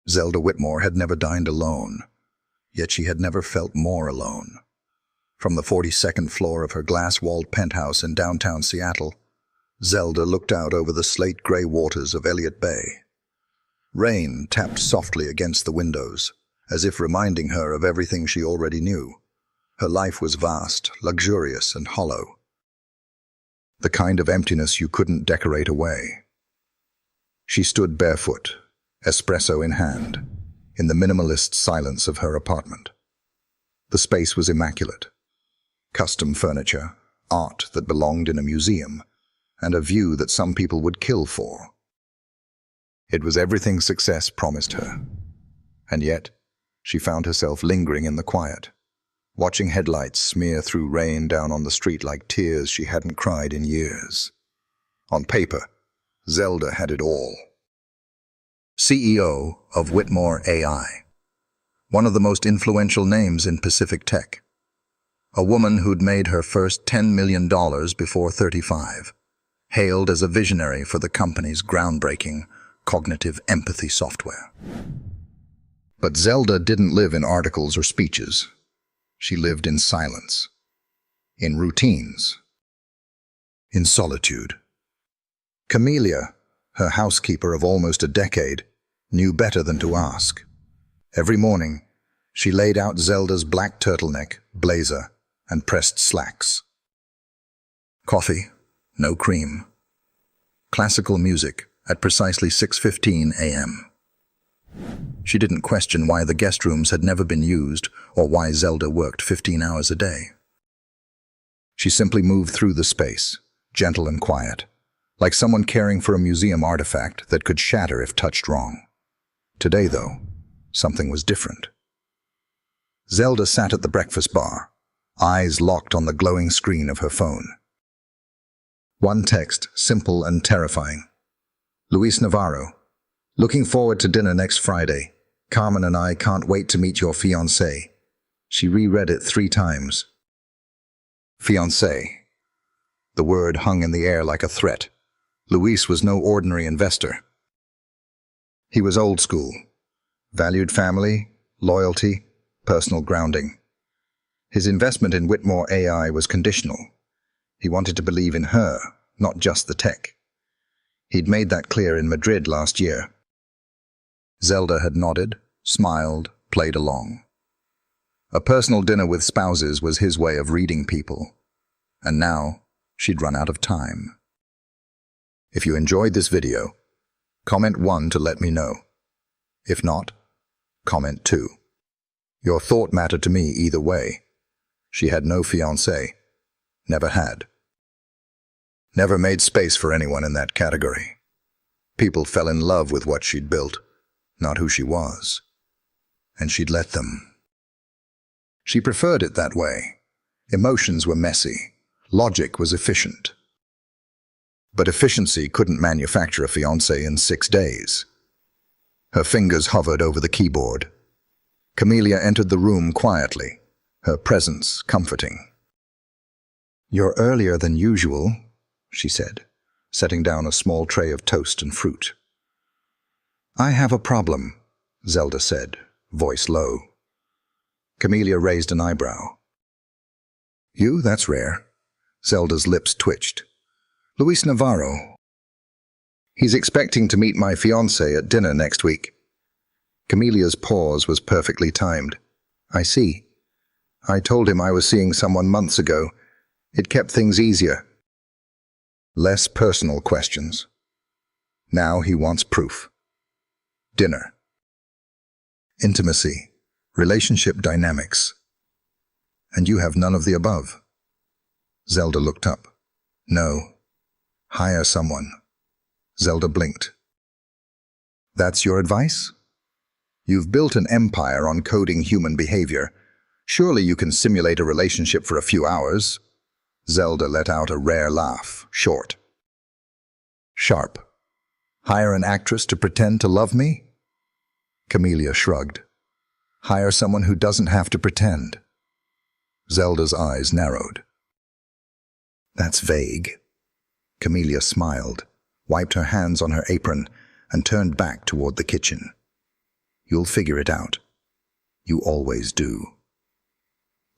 Zelda Whitmore had never dined alone, yet she had never felt more alone. From the 42nd floor of her glass-walled penthouse in downtown Seattle, Zelda looked out over the slate-gray waters of Elliott Bay. Rain tapped softly against the windows, as if reminding her of everything she already knew. Her life was vast, luxurious, and hollow. The kind of emptiness you couldn't decorate away. She stood barefoot, espresso in hand, in the minimalist silence of her apartment. The space was immaculate. Custom furniture, art that belonged in a museum, and a view that some people would kill for. It was everything success promised her. And yet, she found herself lingering in the quiet, watching headlights smear through rain down on the street like tears she hadn't cried in years. On paper, Zelda had it all. CEO of Whitmore AI, one of the most influential names in Pacific tech. A woman who'd made her first $10 million before 35, hailed as a visionary for the company's groundbreaking cognitive empathy software. But Zelda didn't live in articles or speeches. She lived in silence, in routines, in solitude. Camellia, her housekeeper of almost a decade, knew better than to ask. Every morning, she laid out Zelda's black turtleneck, blazer, and pressed slacks. Coffee, no cream. Classical music at precisely 6:15 a.m. She didn't question why the guest rooms had never been used or why Zelda worked 15 hours a day. She simply moved through the space, gentle and quiet, like someone caring for a museum artifact that could shatter if touched wrong. Today, though, something was different. Zelda sat at the breakfast bar, eyes locked on the glowing screen of her phone. One text, simple and terrifying. Luis Navarro, looking forward to dinner next Friday. Carmen and I can't wait to meet your fiancé. She reread it 3 times. Fiancé. The word hung in the air like a threat. Luis was no ordinary investor. He was old school, valued family, loyalty, personal grounding. His investment in Whitmore AI was conditional. He wanted to believe in her, not just the tech. He'd made that clear in Madrid last year. Zelda had nodded, smiled, played along. A personal dinner with spouses was his way of reading people. And now, she'd run out of time. If you enjoyed this video, comment 1 to let me know. If not, comment 2. Your thought mattered to me either way. She had no fiancé. Never had. Never made space for anyone in that category. People fell in love with what she'd built, not who she was. And she'd let them. She preferred it that way. Emotions were messy. Logic was efficient. But efficiency couldn't manufacture a fiancé in 6 days. Her fingers hovered over the keyboard. Camellia entered the room quietly, her presence comforting. "You're earlier than usual," she said, setting down a small tray of toast and fruit. "I have a problem," Zelda said, voice low. Camellia raised an eyebrow. "You? That's rare." Zelda's lips twitched. "Luis Navarro. He's expecting to meet my fiancé at dinner next week." Camellia's pause was perfectly timed. "I see. I told him I was seeing someone months ago. It kept things easier. Less personal questions. Now he wants proof. Dinner. Intimacy. Relationship dynamics. And you have none of the above." Zelda looked up. "No. Hire someone." Zelda blinked. "That's your advice? You've built an empire on coding human behavior. Surely you can simulate a relationship for a few hours." Zelda let out a rare laugh, short. Sharp. "Hire an actress to pretend to love me?" Camellia shrugged. "Hire someone who doesn't have to pretend." Zelda's eyes narrowed. "That's vague." Camellia smiled, wiped her hands on her apron, and turned back toward the kitchen. You'll figure it out. You always do.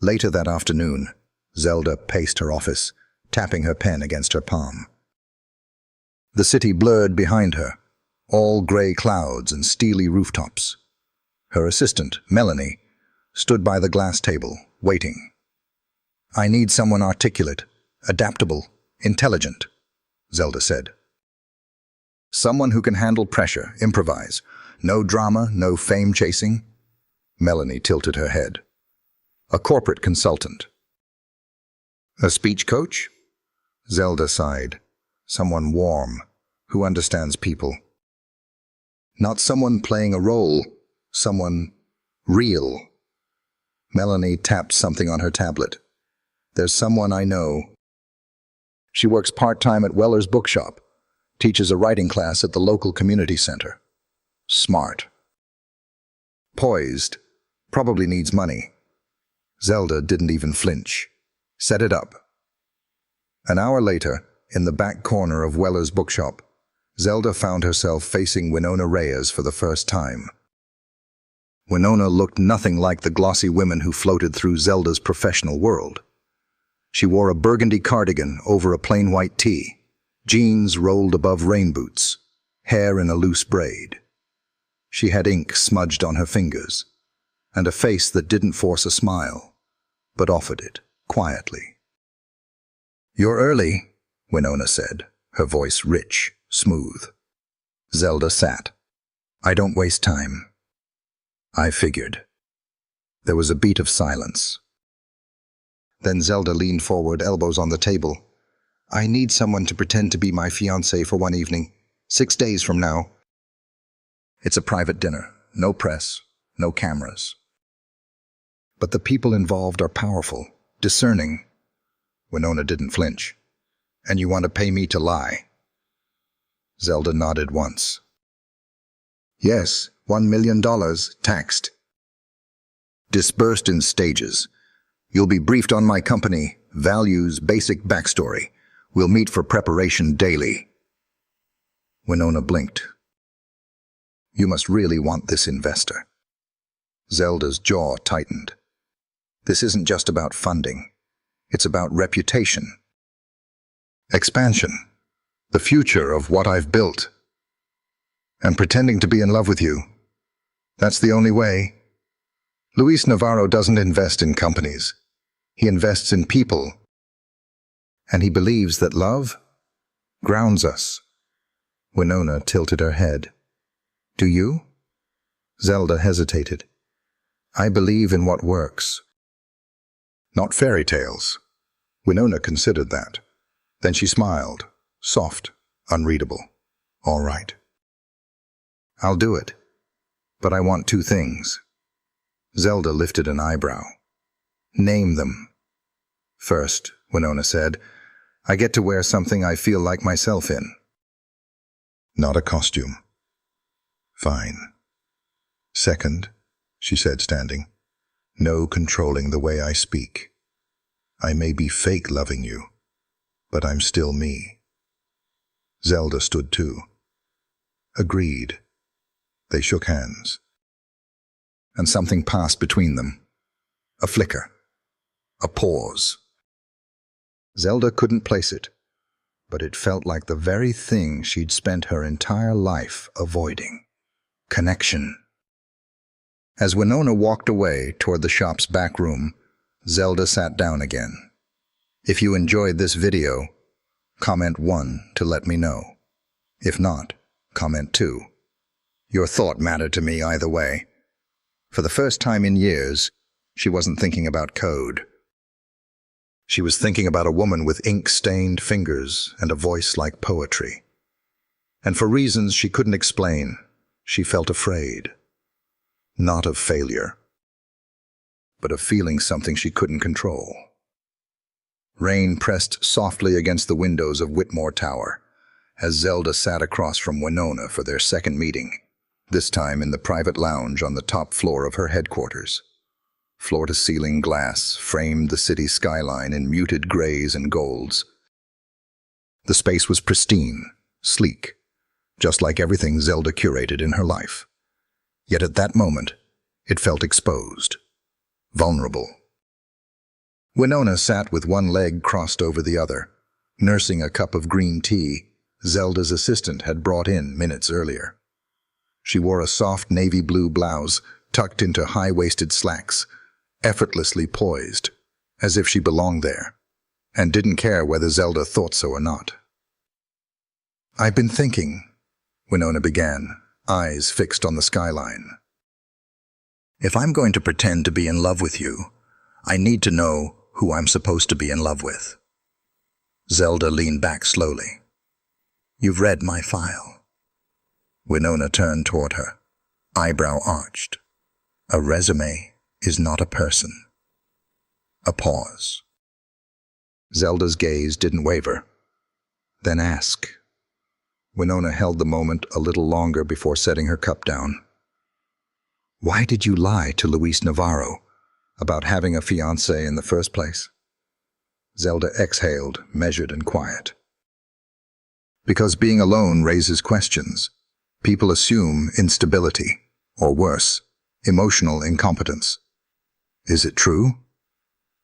Later that afternoon, Zelda paced her office, tapping her pen against her palm. The city blurred behind her, all gray clouds and steely rooftops. Her assistant, Melanie, stood by the glass table, waiting. "I need someone articulate, adaptable, intelligent," Zelda said. "Someone who can handle pressure, improvise. No drama, no fame chasing." Melanie tilted her head. "A corporate consultant." "A speech coach?" Zelda sighed. "Someone warm, who understands people. Not someone playing a role, someone real." Melanie tapped something on her tablet. "There's someone I know. She works part-time at Weller's bookshop, teaches a writing class at the local community center. Smart. Poised. Probably needs money." Zelda didn't even flinch. "Set it up." An hour later, in the back corner of Weller's bookshop, Zelda found herself facing Winona Reyes for the first time. Winona looked nothing like the glossy women who floated through Zelda's professional world. She wore a burgundy cardigan over a plain white tee, jeans rolled above rain boots, hair in a loose braid. She had ink smudged on her fingers, and a face that didn't force a smile, but offered it quietly. "You're early," Winona said, her voice rich, smooth. Zelda sat. "I don't waste time." "I figured." There was a beat of silence. Then Zelda leaned forward, elbows on the table. "I need someone to pretend to be my fiancé for one evening, 6 days from now." "It's a private dinner. No press, no cameras." "But the people involved are powerful, discerning." Winona didn't flinch. "And you want to pay me to lie?" Zelda nodded once. "Yes, $1 million, taxed. Disbursed in stages. You'll be briefed on my company, values, basic backstory. We'll meet for preparation daily." Winona blinked. "You must really want this investor." Zelda's jaw tightened. "This isn't just about funding. It's about reputation. Expansion. The future of what I've built. And pretending to be in love with you. That's the only way. Luis Navarro doesn't invest in companies. He invests in people. And he believes that love grounds us." Winona tilted her head. "Do you?" Zelda hesitated. "I believe in what works." "Not fairy tales." Winona considered that. Then she smiled, soft, unreadable. "All right. I'll do it. But I want 2 things." Zelda lifted an eyebrow. "Name them." "First," Winona said, "I get to wear something I feel like myself in." "Not a costume." "Fine." "Second," she said, standing, "no controlling the way I speak. I may be fake loving you, but I'm still me." Zelda stood too. "Agreed." They shook hands. And something passed between them. A flicker. A pause. Zelda couldn't place it, but it felt like the very thing she'd spent her entire life avoiding. Connection. As Winona walked away toward the shop's back room, Zelda sat down again. If you enjoyed this video, comment 1 to let me know. If not, comment 2. Your thought mattered to me either way. For the first time in years, she wasn't thinking about code. She was thinking about a woman with ink-stained fingers and a voice like poetry. And for reasons she couldn't explain, she felt afraid. Not of failure, but of feeling something she couldn't control. Rain pressed softly against the windows of Whitmore Tower as Zelda sat across from Winona for their second meeting, this time in the private lounge on the top floor of her headquarters. Floor-to-ceiling glass framed the city skyline in muted grays and golds. The space was pristine, sleek, just like everything Zelda curated in her life. Yet at that moment, it felt exposed, vulnerable. Winona sat with one leg crossed over the other, nursing a cup of green tea Zelda's assistant had brought in minutes earlier. She wore a soft navy blue blouse tucked into high-waisted slacks, effortlessly poised, as if she belonged there, and didn't care whether Zelda thought so or not. "I've been thinking," Winona began, eyes fixed on the skyline. "If I'm going to pretend to be in love with you, I need to know who I'm supposed to be in love with." Zelda leaned back slowly. "You've read my file." Winona turned toward her, eyebrow arched. "A resume is not a person." A pause. Zelda's gaze didn't waver. "Then ask." Winona held the moment a little longer before setting her cup down. "Why did you lie to Luis Navarro about having a fiancé in the first place?" Zelda exhaled, measured and quiet. "Because being alone raises questions. People assume instability, or worse, emotional incompetence." "Is it true?"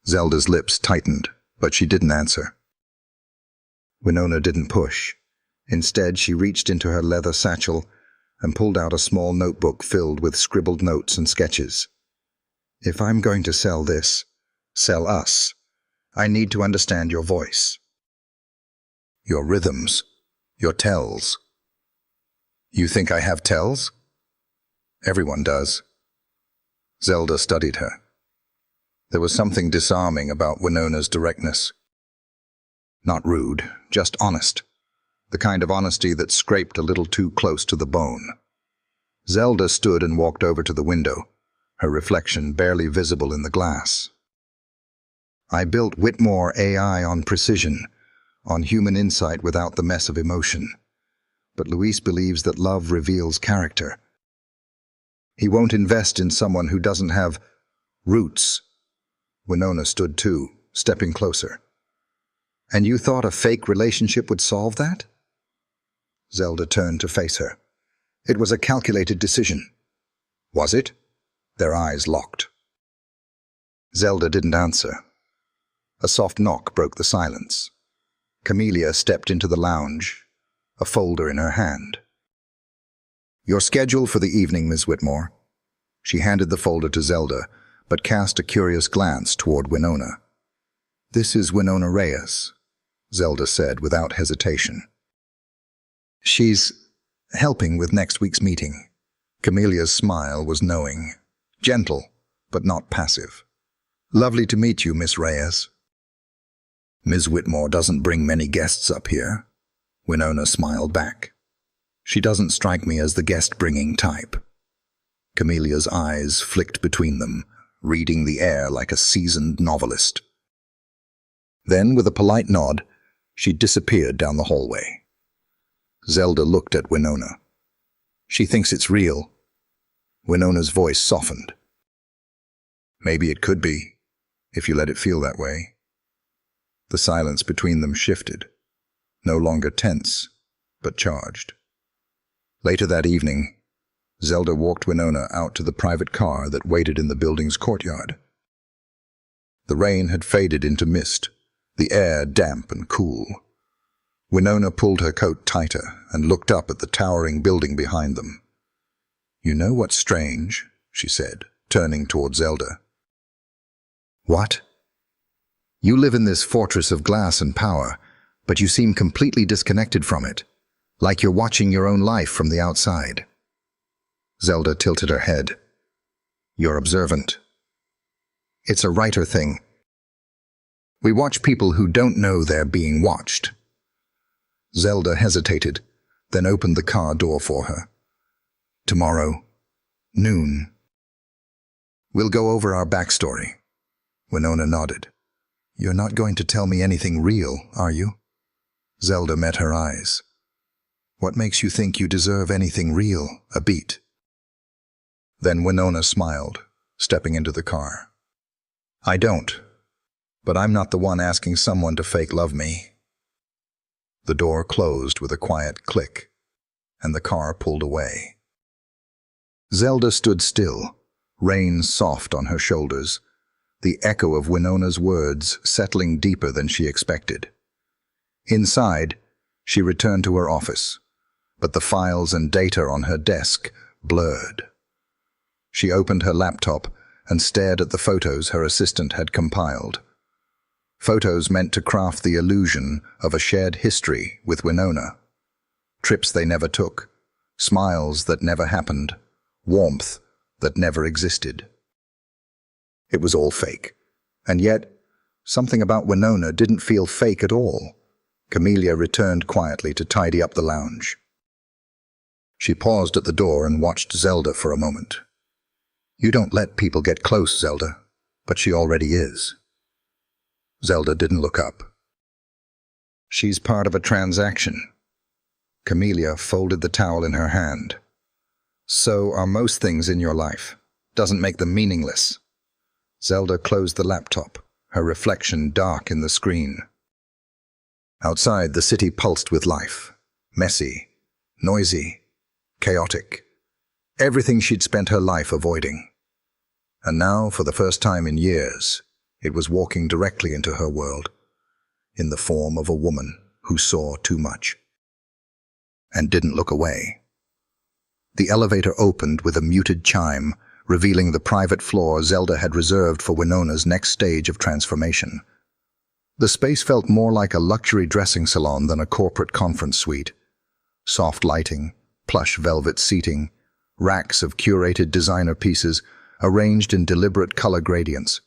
Zelda's lips tightened, but she didn't answer. Winona didn't push. Instead, she reached into her leather satchel and pulled out a small notebook filled with scribbled notes and sketches. "If I'm going to sell this, sell us, I need to understand your voice. Your rhythms, your tells." "You think I have tells?" "Everyone does." Zelda studied her. There was something disarming about Winona's directness. Not rude, just honest. The kind of honesty that scraped a little too close to the bone. Zelda stood and walked over to the window, her reflection barely visible in the glass. "I built Whitmore AI on precision, on human insight without the mess of emotion. But Luis believes that love reveals character. He won't invest in someone who doesn't have roots." Winona stood too, stepping closer. "And you thought a fake relationship would solve that?" Zelda turned to face her. It was a calculated decision. "Was it?" Their eyes locked. Zelda didn't answer. A soft knock broke the silence. Camellia stepped into the lounge, a folder in her hand. "Your schedule for the evening, Miss Whitmore." She handed the folder to Zelda, but cast a curious glance toward Winona. "This is Winona Reyes," Zelda said without hesitation. "She's helping with next week's meeting." Camelia's smile was knowing, gentle, but not passive. "Lovely to meet you, Miss Reyes." "Ms. Whitmore doesn't bring many guests up here," Winona smiled back. "She doesn't strike me as the guest-bringing type." Camelia's eyes flicked between them, reading the air like a seasoned novelist. Then, with a polite nod, she disappeared down the hallway. Zelda looked at Winona. "She thinks it's real." Winona's voice softened. "Maybe it could be, if you let it feel that way." The silence between them shifted, no longer tense, but charged. Later that evening, Zelda walked Winona out to the private car that waited in the building's courtyard. The rain had faded into mist, the air damp and cool. Winona pulled her coat tighter and looked up at the towering building behind them. "You know what's strange?" she said, turning toward Zelda. "What?" "You live in this fortress of glass and power, but you seem completely disconnected from it, like you're watching your own life from the outside." Zelda tilted her head. "You're observant." "It's a writer thing. We watch people who don't know they're being watched." Zelda hesitated, then opened the car door for her. "Tomorrow, noon. We'll go over our backstory." Winona nodded. "You're not going to tell me anything real, are you?" Zelda met her eyes. "What makes you think you deserve anything real, a beat?" Then Winona smiled, stepping into the car. "I don't, but I'm not the one asking someone to fake love me." The door closed with a quiet click, and the car pulled away. Zelda stood still, rain soft on her shoulders, the echo of Winona's words settling deeper than she expected. Inside, she returned to her office, but the files and data on her desk blurred. She opened her laptop and stared at the photos her assistant had compiled. Photos meant to craft the illusion of a shared history with Winona. Trips they never took, smiles that never happened, warmth that never existed. It was all fake. And yet, something about Winona didn't feel fake at all. Camellia returned quietly to tidy up the lounge. She paused at the door and watched Zelda for a moment. "You don't let people get close, Zelda, but she already is." Zelda didn't look up. "She's part of a transaction." Camellia folded the towel in her hand. "So are most things in your life. Doesn't make them meaningless." Zelda closed the laptop, her reflection dark in the screen. Outside, the city pulsed with life. Messy, noisy, chaotic. Everything she'd spent her life avoiding. And now, for the first time in years, it was walking directly into her world, in the form of a woman who saw too much and didn't look away. The elevator opened with a muted chime, revealing the private floor Zelda had reserved for Winona's next stage of transformation. The space felt more like a luxury dressing salon than a corporate conference suite. Soft lighting, plush velvet seating, racks of curated designer pieces arranged in deliberate color gradients.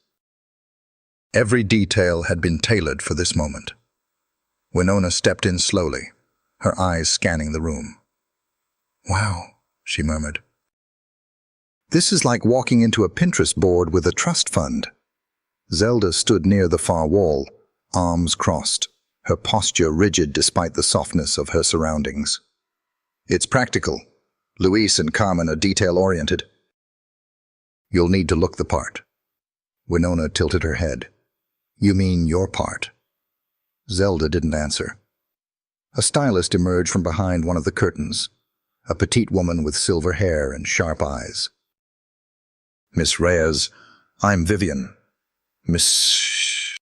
Every detail had been tailored for this moment. Winona stepped in slowly, her eyes scanning the room. "Wow," she murmured. "This is like walking into a Pinterest board with a trust fund." Zelda stood near the far wall, arms crossed, her posture rigid despite the softness of her surroundings. "It's practical. Luis and Carmen are detail-oriented. You'll need to look the part." Winona tilted her head. "You mean your part?" Zelda didn't answer. A stylist emerged from behind one of the curtains, a petite woman with silver hair and sharp eyes. "Miss Reyes, I'm Vivian. Miss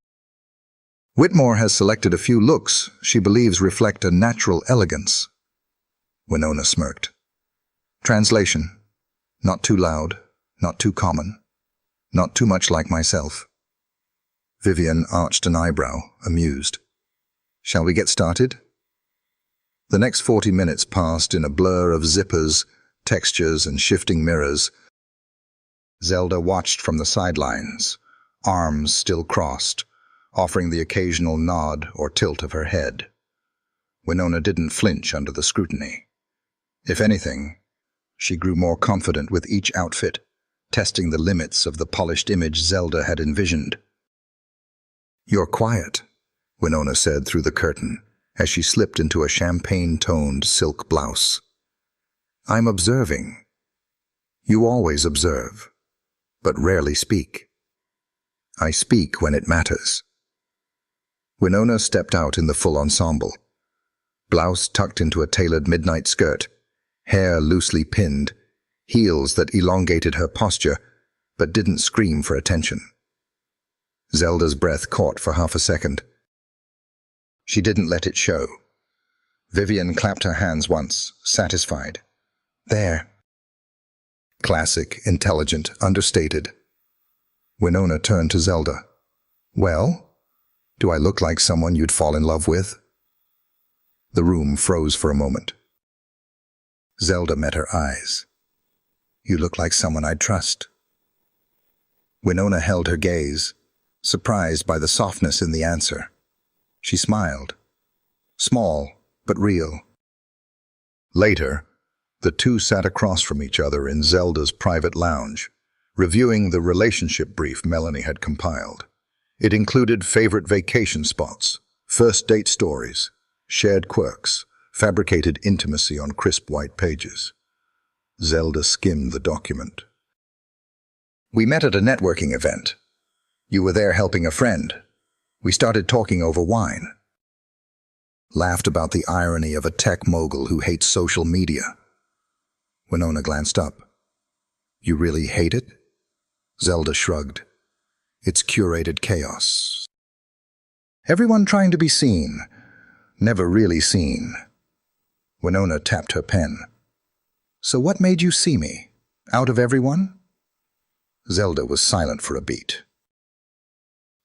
Whitmore has selected a few looks she believes reflect a natural elegance." Winona smirked. "Translation: not too loud, not too common, not too much like myself." Vivian arched an eyebrow, amused. "Shall we get started?" The next 40 minutes passed in a blur of zippers, textures, and shifting mirrors. Zelda watched from the sidelines, arms still crossed, offering the occasional nod or tilt of her head. Winona didn't flinch under the scrutiny. If anything, she grew more confident with each outfit, testing the limits of the polished image Zelda had envisioned. "You're quiet," Winona said through the curtain, as she slipped into a champagne-toned silk blouse. "I'm observing. You always observe, but rarely speak." "I speak when it matters." Winona stepped out in the full ensemble. Blouse tucked into a tailored midnight skirt, hair loosely pinned, heels that elongated her posture, but didn't scream for attention. Zelda's breath caught for half a second. She didn't let it show. Vivian clapped her hands once, satisfied. "There." Classic, intelligent, understated. Winona turned to Zelda. "Well, do I look like someone you'd fall in love with?" The room froze for a moment. Zelda met her eyes. "You look like someone I'd trust." Winona held her gaze, surprised by the softness in the answer. She smiled. Small, but real. Later, the two sat across from each other in Zelda's private lounge, reviewing the relationship brief Melanie had compiled. It included favorite vacation spots, first date stories, shared quirks, fabricated intimacy on crisp white pages. Zelda skimmed the document. "We met at a networking event. You were there helping a friend. We started talking over wine." Laughed about the irony of a tech mogul who hates social media. Winona glanced up. You really hate it? Zelda shrugged. It's curated chaos. Everyone trying to be seen, never really seen. Winona tapped her pen. So what made you see me? Out of everyone? Zelda was silent for a beat.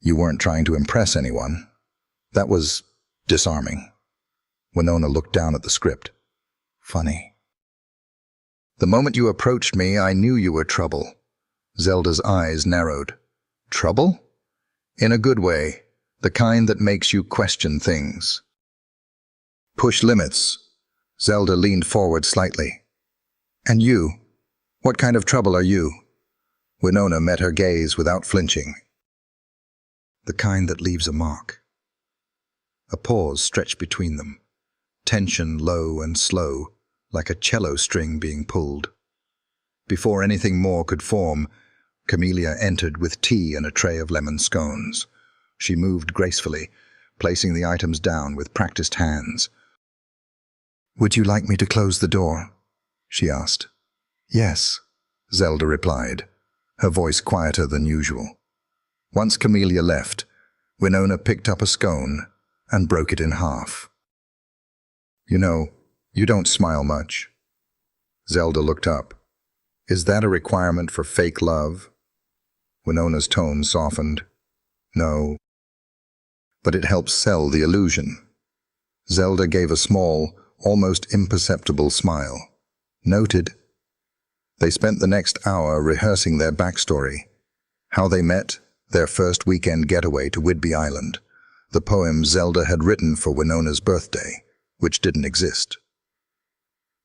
You weren't trying to impress anyone. That was disarming. Winona looked down at the script. Funny. The moment you approached me, I knew you were trouble. Zelda's eyes narrowed. Trouble? In a good way, the kind that makes you question things. Push limits. Zelda leaned forward slightly. And you? What kind of trouble are you? Winona met her gaze without flinching. The kind that leaves a mark. A pause stretched between them, tension low and slow, like a cello string being pulled. Before anything more could form, Camellia entered with tea and a tray of lemon scones. She moved gracefully, placing the items down with practiced hands. Would you like me to close the door? She asked. Yes, Zelda replied, her voice quieter than usual. Once Camellia left, Winona picked up a scone and broke it in half. You know, you don't smile much. Zelda looked up. Is that a requirement for fake love? Winona's tone softened. No. But it helps sell the illusion. Zelda gave a small, almost imperceptible smile. Noted. They spent the next hour rehearsing their backstory. How they met, their first weekend getaway to Whidbey Island, the poem Zelda had written for Winona's birthday, which didn't exist.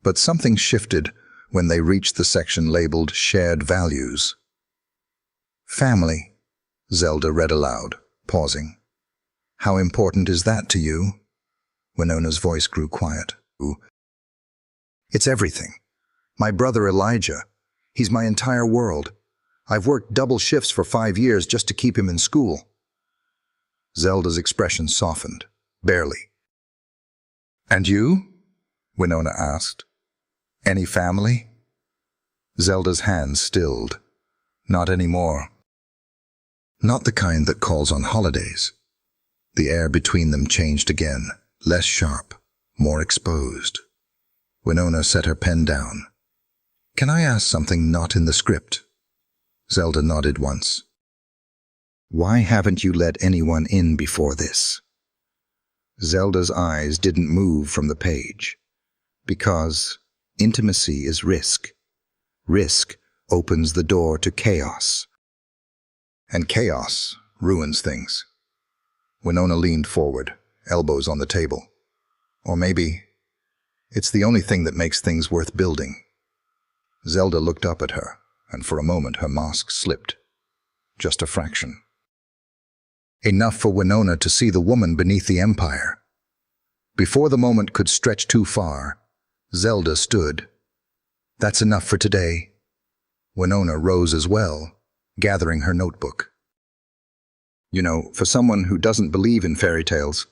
But something shifted when they reached the section labeled Shared Values. Family, Zelda read aloud, pausing. How important is that to you? Winona's voice grew quiet. It's everything. My brother Elijah, he's my entire world. I've worked double shifts for 5 years just to keep him in school. Zelda's expression softened, barely. And you? Winona asked. Any family? Zelda's hands stilled. Not anymore. Not the kind that calls on holidays. The air between them changed again, less sharp, more exposed. Winona set her pen down. Can I ask something not in the script? Zelda nodded once. Why haven't you let anyone in before this? Zelda's eyes didn't move from the page. Because intimacy is risk. Risk opens the door to chaos. And chaos ruins things. Winona leaned forward, elbows on the table. Or maybe it's the only thing that makes things worth building. Zelda looked up at her, and for a moment her mask slipped. Just a fraction. Enough for Winona to see the woman beneath the empire. Before the moment could stretch too far, Zelda stood. That's enough for today. Winona rose as well, gathering her notebook. You know, for someone who doesn't believe in fairy tales,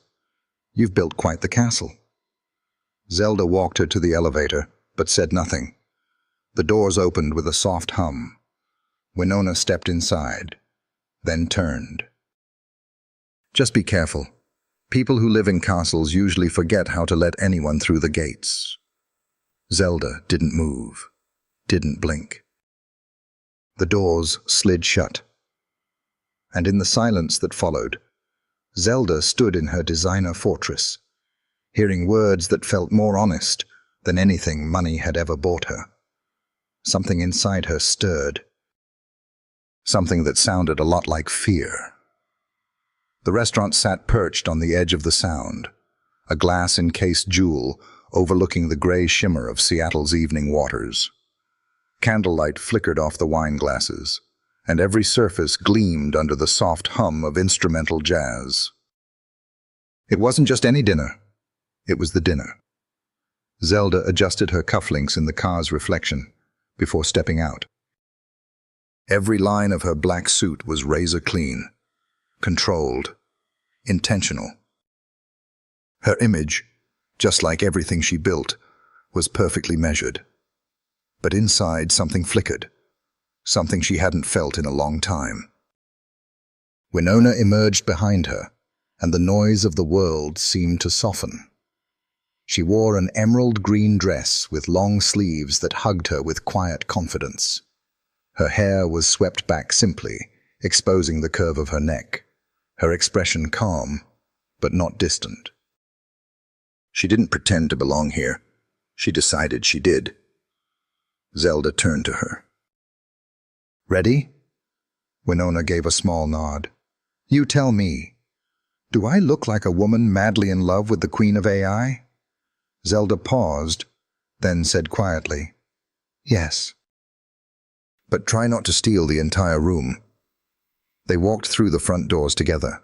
you've built quite the castle. Zelda walked her to the elevator, but said nothing. The doors opened with a soft hum. Winona stepped inside, then turned. Just be careful. People who live in castles usually forget how to let anyone through the gates. Zelda didn't move, didn't blink. The doors slid shut. And in the silence that followed, Zelda stood in her designer fortress, hearing words that felt more honest than anything money had ever bought her. Something inside her stirred. Something that sounded a lot like fear. The restaurant sat perched on the edge of the sound, a glass-encased jewel overlooking the gray shimmer of Seattle's evening waters. Candlelight flickered off the wine glasses, and every surface gleamed under the soft hum of instrumental jazz. It wasn't just any dinner. It was the dinner. Zelda adjusted her cufflinks in the car's reflection before stepping out. Every line of her black suit was razor clean, controlled, intentional. Her image, just like everything she built, was perfectly measured. But inside something flickered, something she hadn't felt in a long time. Winona emerged behind her, and the noise of the world seemed to soften. She wore an emerald green dress with long sleeves that hugged her with quiet confidence. Her hair was swept back simply, exposing the curve of her neck, her expression calm, but not distant. She didn't pretend to belong here. She decided she did. Zelda turned to her. "Ready?" Winona gave a small nod. "You tell me, do I look like a woman madly in love with the Queen of AI?" Zelda paused, then said quietly, "Yes." "But try not to steal the entire room." They walked through the front doors together.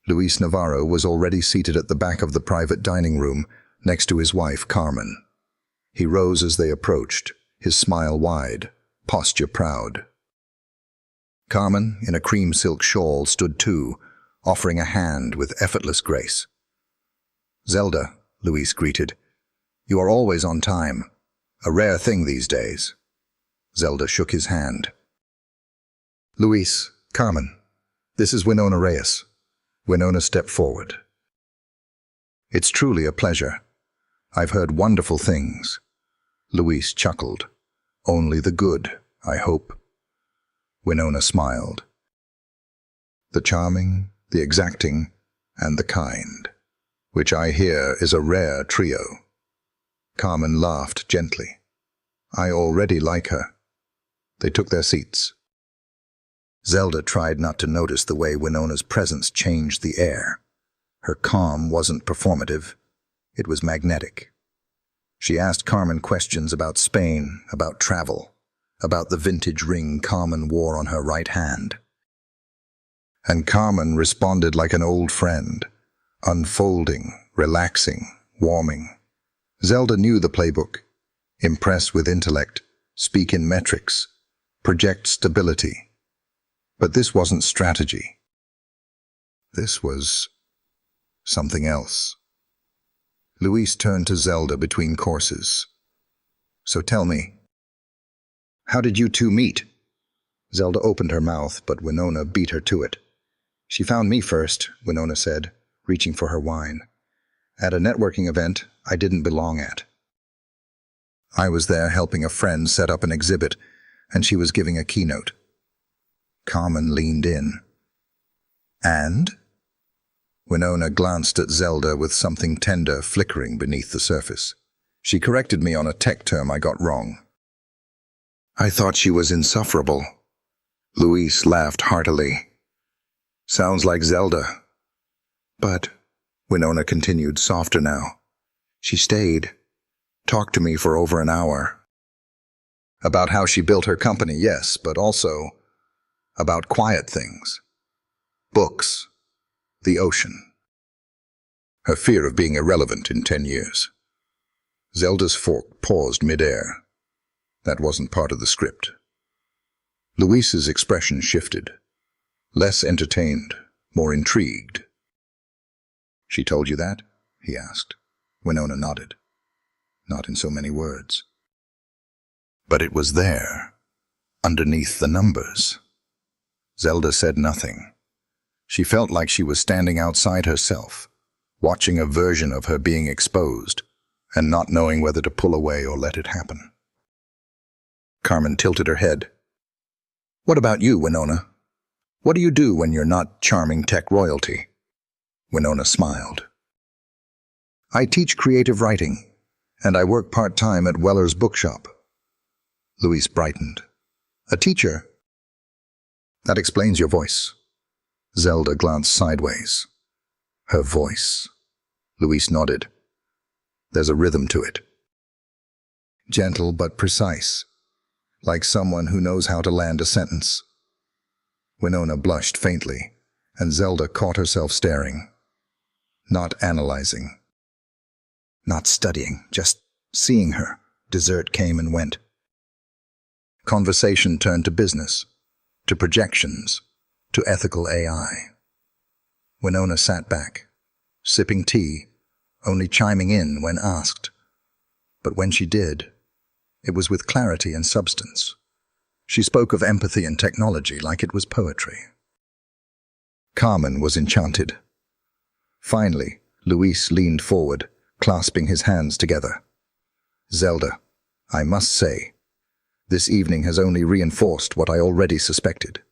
Luis Navarro was already seated at the back of the private dining room, next to his wife, Carmen. He rose as they approached, his smile wide, posture proud. Carmen, in a cream silk shawl, stood too, offering a hand with effortless grace. "Zelda," Luis greeted, "you are always on time. A rare thing these days." Zelda shook his hand. "Luis, Carmen, this is Winona Reyes." Winona stepped forward. "It's truly a pleasure. I've heard wonderful things." Luis chuckled. "Only the good, I hope." Winona smiled. "The charming, the exacting, and the kind, which I hear is a rare trio." Carmen laughed gently. "I already like her." They took their seats. Zelda tried not to notice the way Winona's presence changed the air. Her calm wasn't performative. It was magnetic. She asked Carmen questions about Spain, about travel, about the vintage ring Carmen wore on her right hand. And Carmen responded like an old friend, unfolding, relaxing, warming. Zelda knew the playbook. Impress with intellect, speak in metrics, project stability. But this wasn't strategy. This was something else. Luis turned to Zelda between courses. "So tell me, how did you two meet?" Zelda opened her mouth, but Winona beat her to it. "She found me first," Winona said, reaching for her wine. "At a networking event I didn't belong at. I was there helping a friend set up an exhibit, and she was giving a keynote." Carmen leaned in. "And?" Winona glanced at Zelda with something tender flickering beneath the surface. "She corrected me on a tech term I got wrong." "I thought she was insufferable." Luis laughed heartily. "Sounds like Zelda." "But," Winona continued, softer now, "she stayed, talked to me for over an hour." "About how she built her company, yes, but also about quiet things. Books, the ocean. Her fear of being irrelevant in 10 years. Zelda's fork paused midair. That wasn't part of the script. Luis's expression shifted. Less entertained, more intrigued. "She told you that?" he asked. Winona nodded. Not in so many words. But it was there, underneath the numbers. Zelda said nothing. She felt like she was standing outside herself, watching a version of her being exposed, and not knowing whether to pull away or let it happen. Carmen tilted her head. "What about you, Winona? What do you do when you're not charming tech royalty?" Winona smiled. "I teach creative writing, and I work part-time at Weller's bookshop." Luis brightened. "A teacher? That explains your voice." Zelda glanced sideways. "Her voice?" Luis nodded. "There's a rhythm to it. Gentle but precise, like someone who knows how to land a sentence." Winona blushed faintly, and Zelda caught herself staring. Not analyzing. Not studying, just seeing her. Dessert came and went. Conversation turned to business, to projections, to ethical AI. Winona sat back, sipping tea, only chiming in when asked. But when she did, it was with clarity and substance. She spoke of empathy and technology like it was poetry. Carmen was enchanted. Finally, Luis leaned forward, clasping his hands together. Zelda, I must say, this evening has only reinforced what I already suspected.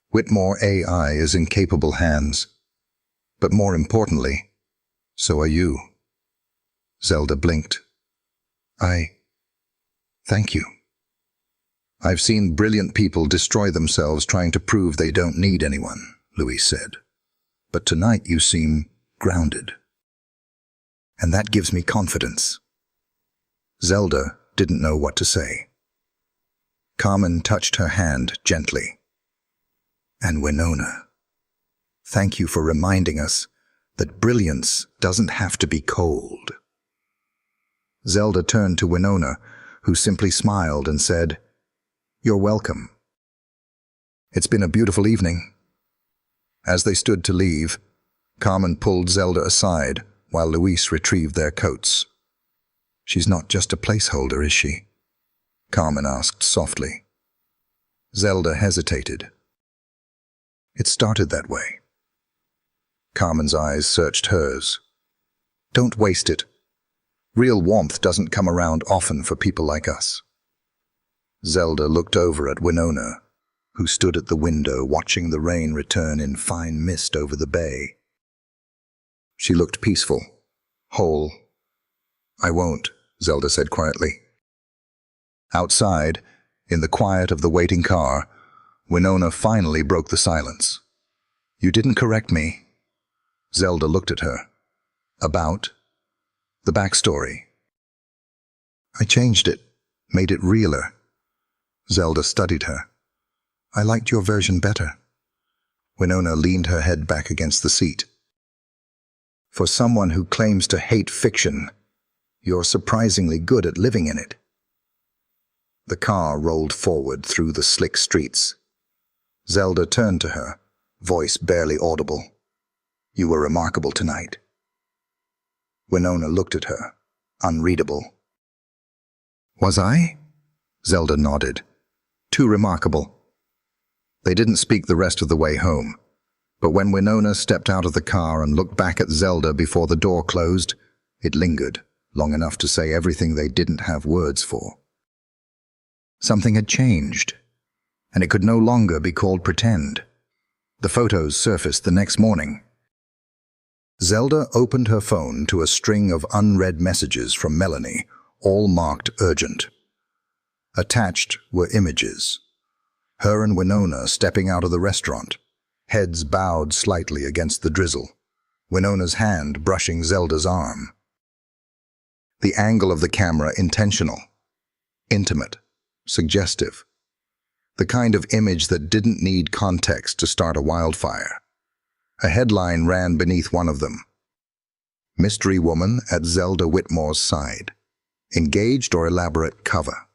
Whitmore AI is in capable hands. But more importantly, so are you. Zelda blinked. Thank you. I've seen brilliant people destroy themselves trying to prove they don't need anyone, Luis said. But tonight you seem grounded. And that gives me confidence. Zelda didn't know what to say. Carmen touched her hand gently. And Winona, thank you for reminding us that brilliance doesn't have to be cold. Zelda turned to Winona, who simply smiled and said, You're welcome. It's been a beautiful evening. As they stood to leave, Carmen pulled Zelda aside while Luis retrieved their coats. She's not just a placeholder, is she? Carmen asked softly. Zelda hesitated. It started that way. Carmen's eyes searched hers. Don't waste it. Real warmth doesn't come around often for people like us. Zelda looked over at Winona, who stood at the window watching the rain return in fine mist over the bay. She looked peaceful, whole. I won't, Zelda said quietly. Outside, in the quiet of the waiting car, Winona finally broke the silence. You didn't correct me. Zelda looked at her. About? The backstory. I changed it, made it realer. Zelda studied her. I liked your version better. Winona leaned her head back against the seat. For someone who claims to hate fiction, you're surprisingly good at living in it. The car rolled forward through the slick streets. Zelda turned to her, voice barely audible. You were remarkable tonight. Winona looked at her, unreadable. Was I? Zelda nodded. Too remarkable. They didn't speak the rest of the way home, but when Winona stepped out of the car and looked back at Zelda before the door closed, it lingered, long enough to say everything they didn't have words for. Something had changed, and it could no longer be called pretend. The photos surfaced the next morning. Zelda opened her phone to a string of unread messages from Melanie, all marked urgent. Attached were images. Her and Winona stepping out of the restaurant, heads bowed slightly against the drizzle, Winona's hand brushing Zelda's arm. The angle of the camera intentional, intimate, suggestive. The kind of image that didn't need context to start a wildfire. A headline ran beneath one of them. Mystery woman at Zelda Whitmore's side. Engaged or elaborate cover.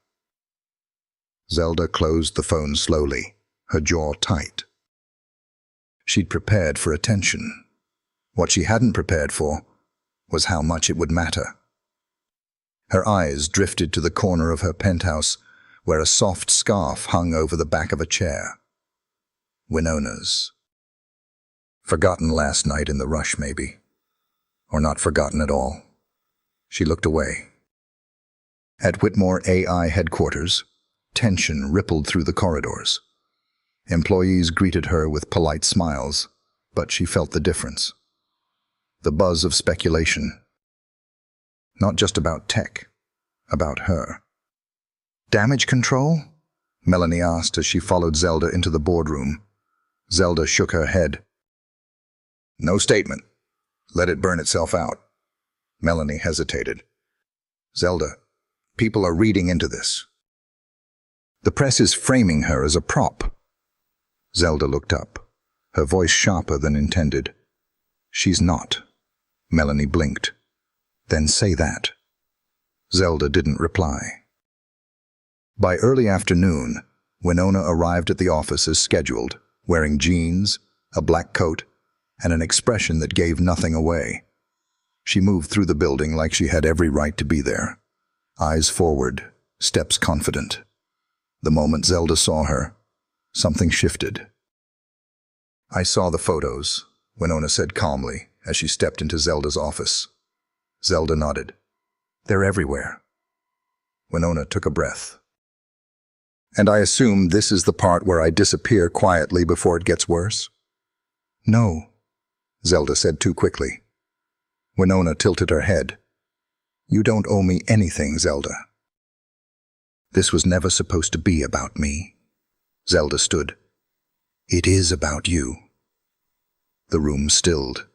Zelda closed the phone slowly, her jaw tight. She'd prepared for attention. What she hadn't prepared for was how much it would matter. Her eyes drifted to the corner of her penthouse, where a soft scarf hung over the back of a chair. Winona's. Forgotten last night in the rush, maybe. Or not forgotten at all. She looked away. At Whitmore AI headquarters, tension rippled through the corridors. Employees greeted her with polite smiles, but she felt the difference. The buzz of speculation. Not just about tech, about her. Damage control? Melanie asked as she followed Zelda into the boardroom. Zelda shook her head. No statement. Let it burn itself out. Melanie hesitated. Zelda, people are reading into this. The press is framing her as a prop. Zelda looked up, her voice sharper than intended. She's not. Melanie blinked. Then say that. Zelda didn't reply. By early afternoon, Winona arrived at the office as scheduled, wearing jeans, a black coat, and an expression that gave nothing away. She moved through the building like she had every right to be there. Eyes forward, steps confident. The moment Zelda saw her, something shifted. "I saw the photos," Winona said calmly as she stepped into Zelda's office. Zelda nodded. "They're everywhere." Winona took a breath. "And I assume this is the part where I disappear quietly before it gets worse?" "No," Zelda said too quickly. Winona tilted her head. "You don't owe me anything, Zelda." "This was never supposed to be about me." Zelda stood. "It is about you." The room stilled.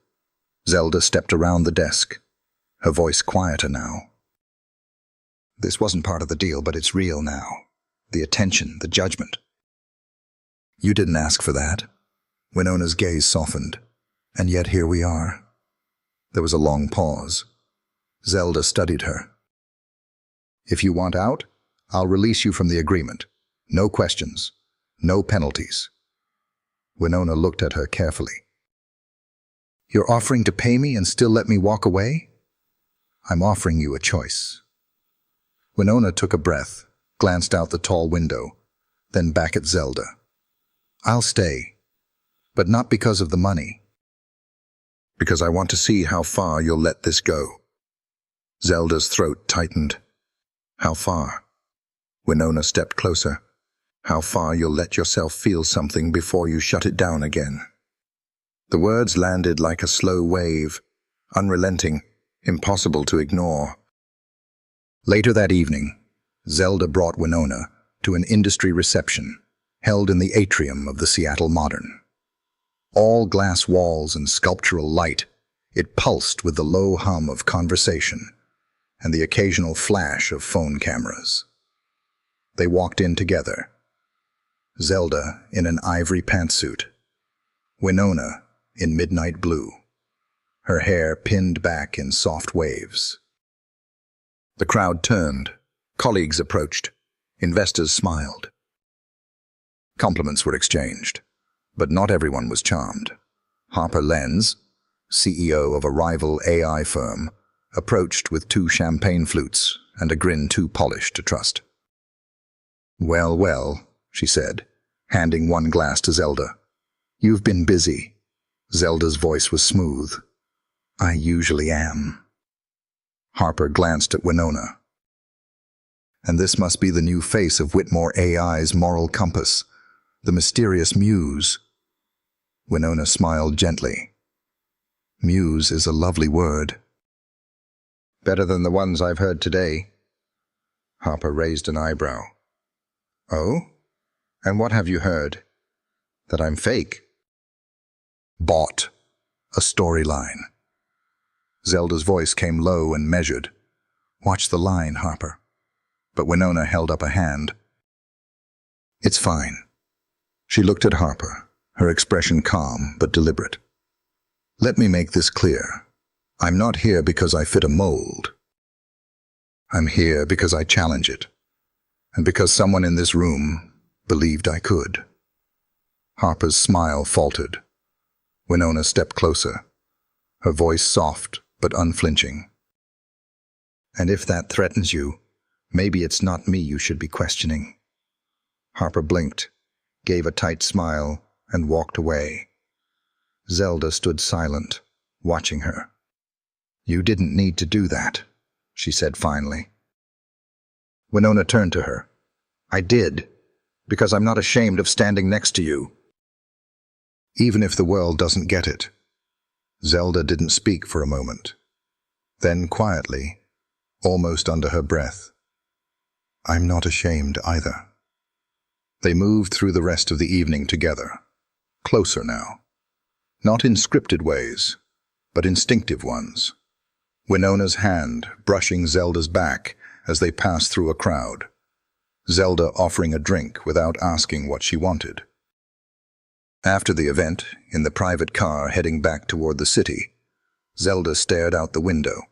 Zelda stepped around the desk, her voice quieter now. "This wasn't part of the deal, but it's real now. The attention, the judgment." "You didn't ask for that." Winona's gaze softened. "And yet here we are." There was a long pause. Zelda studied her. "If you want out, I'll release you from the agreement. No questions. No penalties." Winona looked at her carefully. "You're offering to pay me and still let me walk away?" "I'm offering you a choice." Winona took a breath, glanced out the tall window, then back at Zelda. "I'll stay, but not because of the money. Because I want to see how far you'll let this go." Zelda's throat tightened. "How far?" Winona stepped closer. "How far you'll let yourself feel something before you shut it down again." The words landed like a slow wave, unrelenting, impossible to ignore. Later that evening, Zelda brought Winona to an industry reception held in the atrium of the Seattle Modern. All glass walls and sculptural light, it pulsed with the low hum of conversation and the occasional flash of phone cameras. They walked in together. Zelda in an ivory pantsuit, Winona in midnight blue, her hair pinned back in soft waves. The crowd turned, colleagues approached, investors smiled. Compliments were exchanged, but not everyone was charmed. Harper Lenz, CEO of a rival AI firm, approached with 2 champagne flutes and a grin too polished to trust. "Well, well," she said, handing one glass to Zelda. "You've been busy." Zelda's voice was smooth. "I usually am." Harper glanced at Winona. "And this must be the new face of Whitmore AI's moral compass, the mysterious muse." Winona smiled gently. "Muse is a lovely word." "Better than the ones I've heard today." Harper raised an eyebrow. "Oh? And what have you heard? That I'm fake?" "Bought. A storyline." Zelda's voice came low and measured. "Watch the line, Harper." But Winona held up a hand. "It's fine." She looked at Harper, her expression calm but deliberate. "Let me make this clear. I'm not here because I fit a mold. I'm here because I challenge it, and because someone in this room believed I could." Harper's smile faltered. Winona stepped closer, her voice soft but unflinching. "And if that threatens you, maybe it's not me you should be questioning." Harper blinked, gave a tight smile, and walked away. Zelda stood silent, watching her. "You didn't need to do that," she said finally. Winona turned to her. "I did, because I'm not ashamed of standing next to you. Even if the world doesn't get it." Zelda didn't speak for a moment. Then quietly, almost under her breath, "I'm not ashamed either." They moved through the rest of the evening together, closer now. Not in scripted ways, but instinctive ones. Winona's hand brushing Zelda's back as they passed through a crowd. Zelda offering a drink without asking what she wanted. After the event, in the private car heading back toward the city, Zelda stared out the window,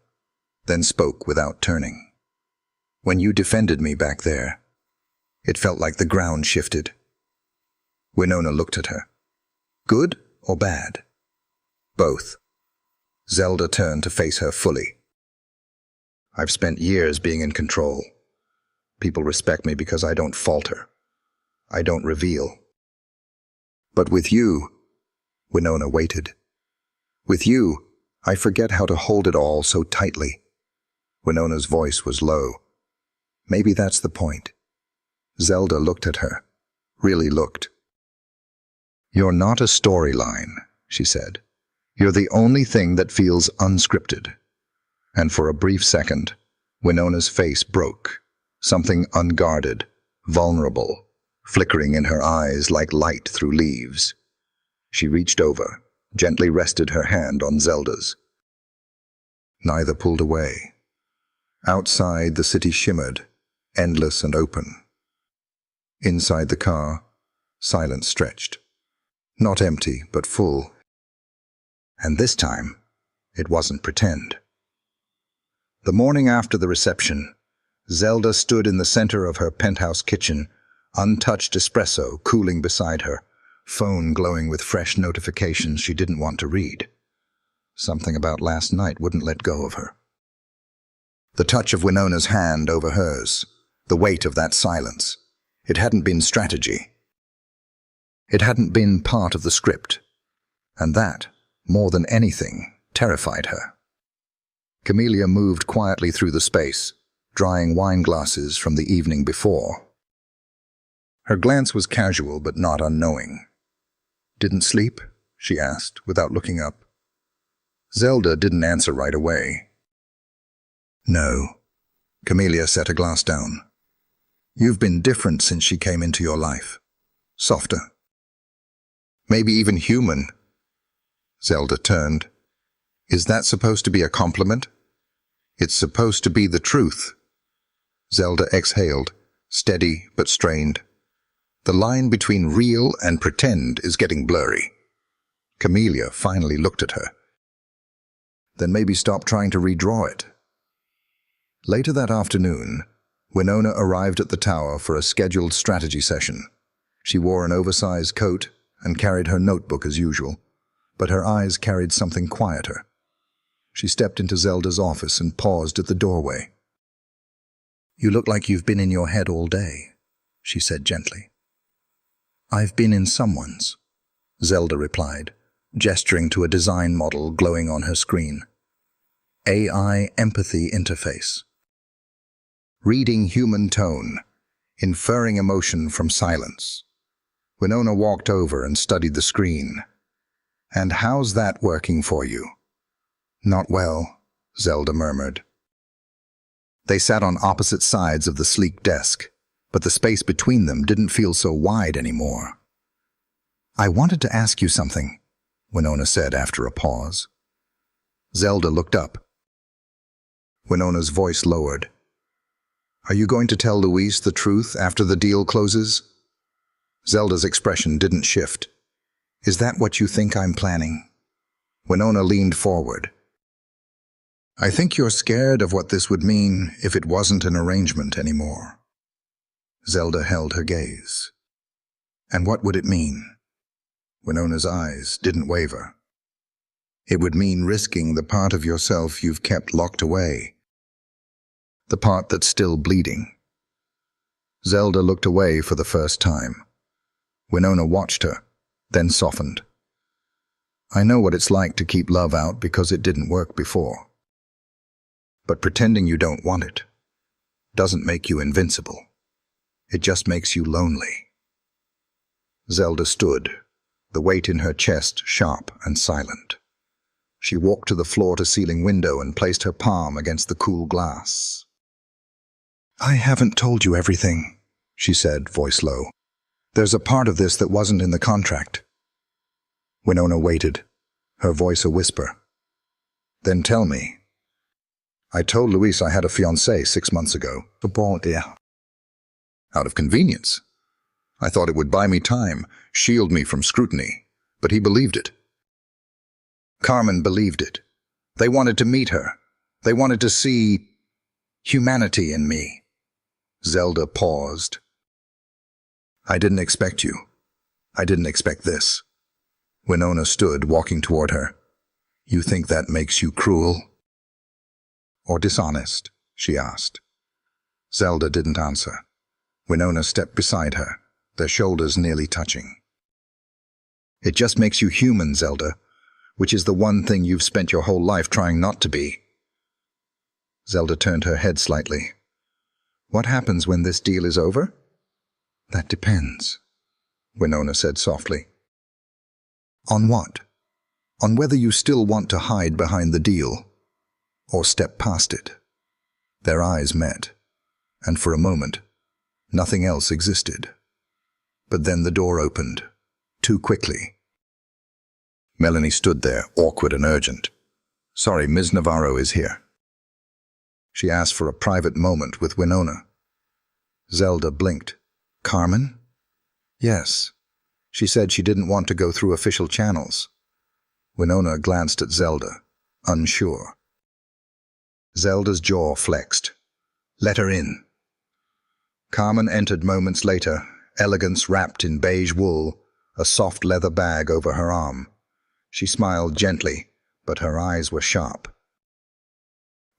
then spoke without turning. "When you defended me back there, it felt like the ground shifted." Winona looked at her. "Good or bad?" "Both." Zelda turned to face her fully. "I've spent years being in control. People respect me because I don't falter. I don't reveal. But with you, Winona waited. With you, I forget how to hold it all so tightly. Winona's voice was low. Maybe that's the point. Zelda looked at her. Really looked. You're not a storyline, she said. You're the only thing that feels unscripted. And for a brief second, Winona's face broke. Something unguarded, vulnerable, flickering in her eyes like light through leaves. She reached over, gently rested her hand on Zelda's. Neither pulled away. Outside, the city shimmered, endless and open. Inside the car, silence stretched. Not empty, but full. And this time, it wasn't pretend. The morning after the reception, Zelda stood in the center of her penthouse kitchen, untouched espresso cooling beside her, phone glowing with fresh notifications she didn't want to read. Something about last night wouldn't let go of her. The touch of Winona's hand over hers, the weight of that silence. It hadn't been strategy. It hadn't been part of the script. And that, more than anything, terrified her. Camellia moved quietly through the space, drying wine glasses from the evening before. Her glance was casual but not unknowing. Didn't sleep? She asked, without looking up. Zelda didn't answer right away. No. Camellia set a glass down. You've been different since she came into your life. Softer. Maybe even human. Zelda turned. Is that supposed to be a compliment? It's supposed to be the truth. Zelda exhaled, steady but strained. The line between real and pretend is getting blurry. Camellia finally looked at her. Then maybe stop trying to redraw it. Later that afternoon, Winona arrived at the tower for a scheduled strategy session. She wore an oversized coat and carried her notebook as usual, but her eyes carried something quieter. She stepped into Zelda's office and paused at the doorway. You look like you've been in your head all day, she said gently. I've been in someone's, Zelda replied, gesturing to a design model glowing on her screen. AI empathy interface. Reading human tone, inferring emotion from silence. Winona walked over and studied the screen. And how's that working for you? Not well, Zelda murmured. They sat on opposite sides of the sleek desk, but the space between them didn't feel so wide anymore. I wanted to ask you something, Winona said after a pause. Zelda looked up. Winona's voice lowered. Are you going to tell Luis the truth after the deal closes? Zelda's expression didn't shift. Is that what you think I'm planning? Winona leaned forward. I think you're scared of what this would mean if it wasn't an arrangement anymore. Zelda held her gaze. And what would it mean? Winona's eyes didn't waver. It would mean risking the part of yourself you've kept locked away. The part that's still bleeding. Zelda looked away for the first time. Winona watched her, then softened. I know what it's like to keep love out because it didn't work before. But pretending you don't want it doesn't make you invincible. It just makes you lonely. Zelda stood, the weight in her chest sharp and silent. She walked to the floor-to-ceiling window and placed her palm against the cool glass. I haven't told you everything, she said, voice low. There's a part of this that wasn't in the contract. Winona waited, her voice a whisper. Then tell me. I told Luis I had a fiancée 6 months ago. Out of convenience. I thought it would buy me time, shield me from scrutiny, but he believed it. Carmen believed it. They wanted to meet her. They wanted to see humanity in me. Zelda paused. I didn't expect you. I didn't expect this. Winona stood, walking toward her. You think that makes you cruel? Or dishonest? She asked. Zelda didn't answer. Winona stepped beside her, their shoulders nearly touching. "It just makes you human, Zelda, which is the one thing you've spent your whole life trying not to be." Zelda turned her head slightly. "What happens when this deal is over?" "That depends," Winona said softly. "On what? On whether you still want to hide behind the deal, or step past it." Their eyes met, and for a moment, nothing else existed. But then the door opened, too quickly. Melanie stood there, awkward and urgent. "Sorry, Ms. Navarro is here." She asked for a private moment with Winona. Zelda blinked. "Carmen?" "Yes." She said she didn't want to go through official channels. Winona glanced at Zelda, unsure. Zelda's jaw flexed. "Let her in." Carmen entered moments later, elegance wrapped in beige wool, a soft leather bag over her arm. She smiled gently, but her eyes were sharp.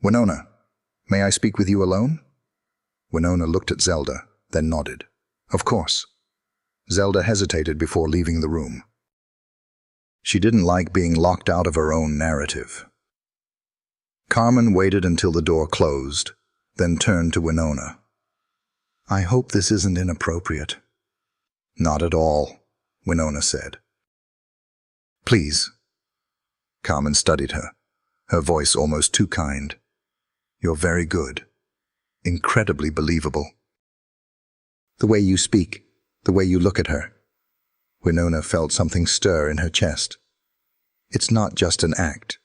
"Winona, may I speak with you alone?" Winona looked at Zelda, then nodded. "Of course." Zelda hesitated before leaving the room. She didn't like being locked out of her own narrative. Carmen waited until the door closed, then turned to Winona. "I hope this isn't inappropriate." "Not at all," Winona said. "Please." Carmen studied her, her voice almost too kind. "You're very good. Incredibly believable. The way you speak, the way you look at her." Winona felt something stir in her chest. "It's not just an act."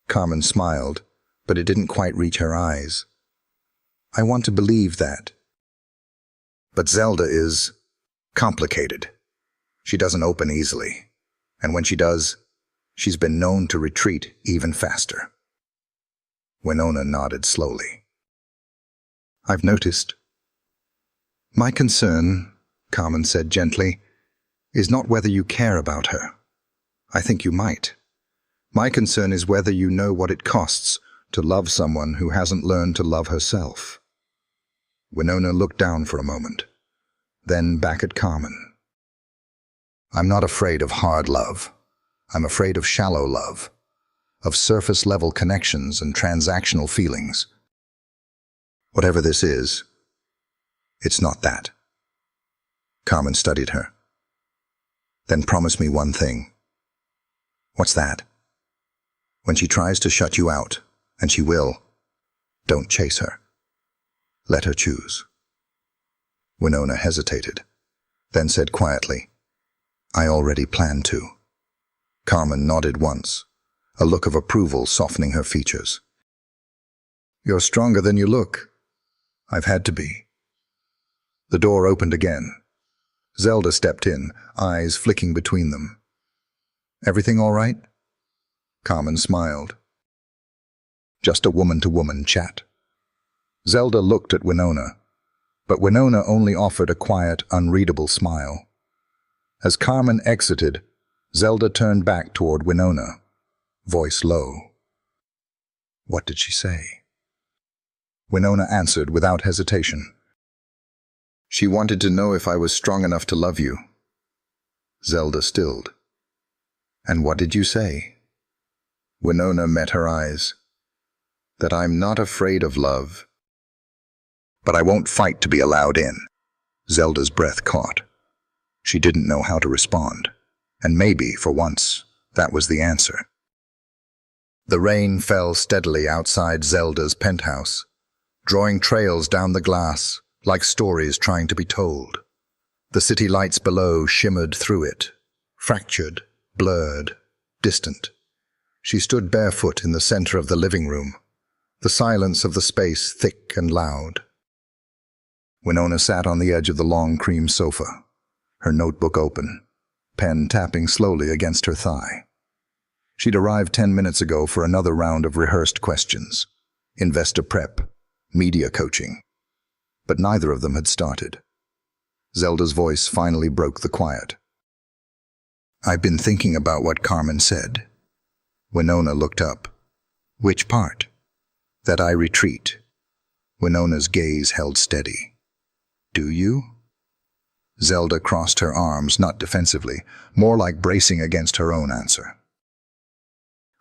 Carmen smiled, but it didn't quite reach her eyes. "I want to believe that." "But Zelda is complicated. She doesn't open easily, and when she does, she's been known to retreat even faster." Winona nodded slowly. "I've noticed." "My concern," Carmen said gently, "is not whether you care about her. I think you might. My concern is whether you know what it costs to love someone who hasn't learned to love herself." Winona looked down for a moment, then back at Carmen. "I'm not afraid of hard love. I'm afraid of shallow love, of surface-level connections and transactional feelings. Whatever this is, it's not that." Carmen studied her. "Then promise me one thing." "What's that?" "When she tries to shut you out, and she will, don't chase her. Let her choose." Winona hesitated, then said quietly, "I already planned to." Carmen nodded once, a look of approval softening her features. "You're stronger than you look." "I've had to be." The door opened again. Zelda stepped in, eyes flicking between them. "Everything all right?" Carmen smiled. "Just a woman-to-woman chat." Zelda looked at Winona, but Winona only offered a quiet, unreadable smile. As Carmen exited, Zelda turned back toward Winona, voice low. "What did she say?" Winona answered without hesitation. "She wanted to know if I was strong enough to love you." Zelda stilled. "And what did you say?" Winona met her eyes. "That I'm not afraid of love. But I won't fight to be allowed in." Zelda's breath caught. She didn't know how to respond, and maybe, for once, that was the answer. The rain fell steadily outside Zelda's penthouse, drawing trails down the glass like stories trying to be told. The city lights below shimmered through it, fractured, blurred, distant. She stood barefoot in the center of the living room, the silence of the space thick and loud. Winona sat on the edge of the long cream sofa, her notebook open, pen tapping slowly against her thigh. She'd arrived 10 minutes ago for another round of rehearsed questions, investor prep, media coaching. But neither of them had started. Zelda's voice finally broke the quiet. "I've been thinking about what Carmen said." Winona looked up. "Which part?" "That I retreat." Winona's gaze held steady. "Do you?" Zelda crossed her arms, not defensively, more like bracing against her own answer.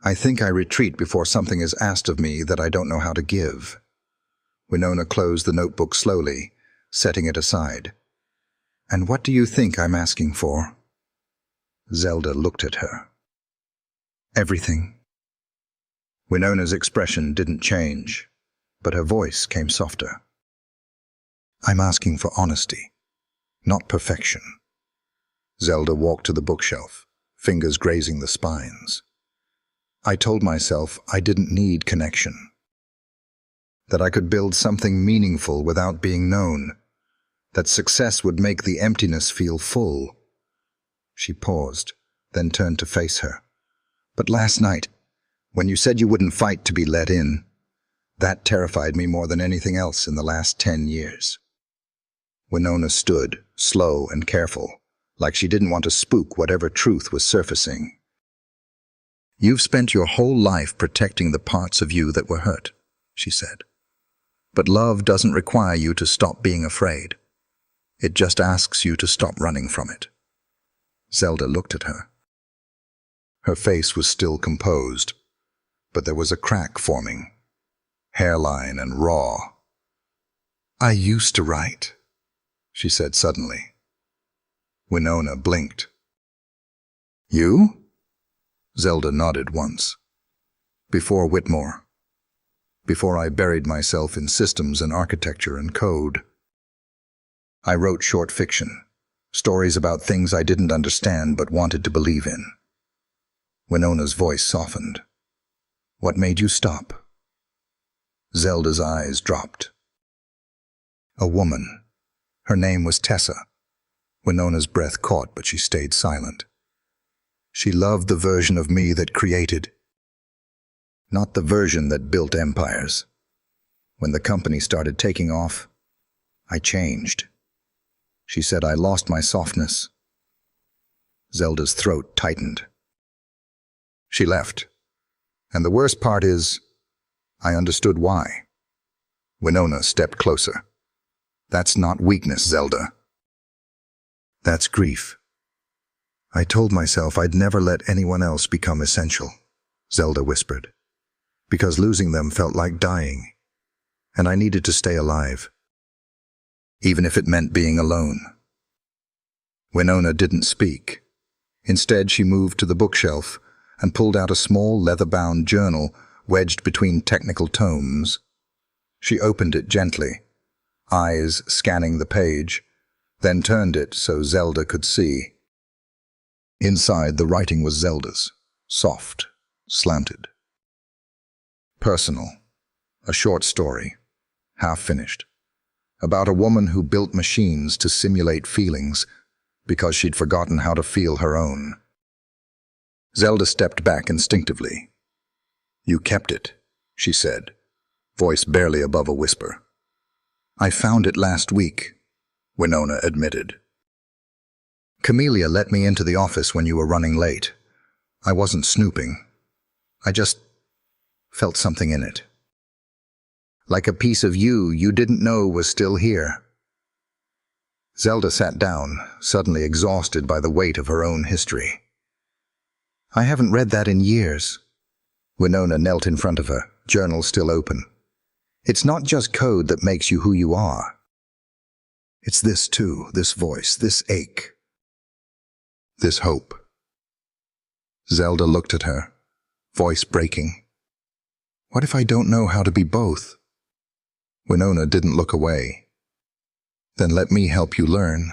I think I retreat before something is asked of me that I don't know how to give. Winona closed the notebook slowly, setting it aside. And what do you think I'm asking for? Zelda looked at her. Everything. Winona's expression didn't change, but her voice came softer. I'm asking for honesty, not perfection. Zelda walked to the bookshelf, fingers grazing the spines. I told myself I didn't need connection, that I could build something meaningful without being known, that success would make the emptiness feel full. She paused, then turned to face her. But last night, when you said you wouldn't fight to be let in, that terrified me more than anything else in the last 10 years. Winona stood, slow and careful, like she didn't want to spook whatever truth was surfacing. You've spent your whole life protecting the parts of you that were hurt, she said. But love doesn't require you to stop being afraid. It just asks you to stop running from it. Zelda looked at her. Her face was still composed, but there was a crack forming, hairline and raw. I used to write, she said suddenly. Winona blinked. You? Zelda nodded once. Before Whitmore. Before I buried myself in systems and architecture and code. I wrote short fiction, stories about things I didn't understand but wanted to believe in. Winona's voice softened. What made you stop? Zelda's eyes dropped. A woman. Her name was Tessa. Winona's breath caught, but she stayed silent. She loved the version of me that created, not the version that built empires. When the company started taking off, I changed. She said I lost my softness. Zelda's throat tightened. She left. And the worst part is, I understood why. Winona stepped closer. That's not weakness, Zelda. That's grief. I told myself I'd never let anyone else become essential, Zelda whispered, because losing them felt like dying, and I needed to stay alive, even if it meant being alone. Winona didn't speak. Instead, she moved to the bookshelf and pulled out a small leather-bound journal wedged between technical tomes. She opened it gently, eyes scanning the page, then turned it so Zelda could see. Inside, the writing was Zelda's, soft, slanted. Personal, a short story, half-finished, about a woman who built machines to simulate feelings because she'd forgotten how to feel her own. Zelda stepped back instinctively. You kept it, she said, voice barely above a whisper. I found it last week, Winona admitted. Camellia let me into the office when you were running late. I wasn't snooping. I just felt something in it. Like a piece of you didn't know was still here. Zelda sat down, suddenly exhausted by the weight of her own history. I haven't read that in years. Winona knelt in front of her, journal still open. It's not just code that makes you who you are. It's this too, this voice, this ache. This hope. Zelda looked at her, voice breaking. What if I don't know how to be both? Winona didn't look away. Then let me help you learn.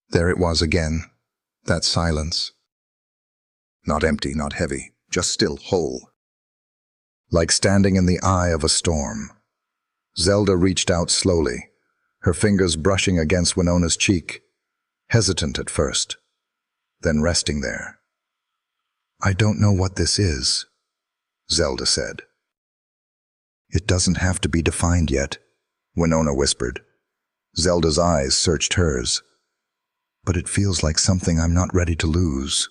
There it was again, that silence. Not empty, not heavy, just still whole. Like standing in the eye of a storm. Zelda reached out slowly, her fingers brushing against Winona's cheek, hesitant at first, then resting there. I don't know what this is, Zelda said. It doesn't have to be defined yet, Winona whispered. Zelda's eyes searched hers. But it feels like something I'm not ready to lose.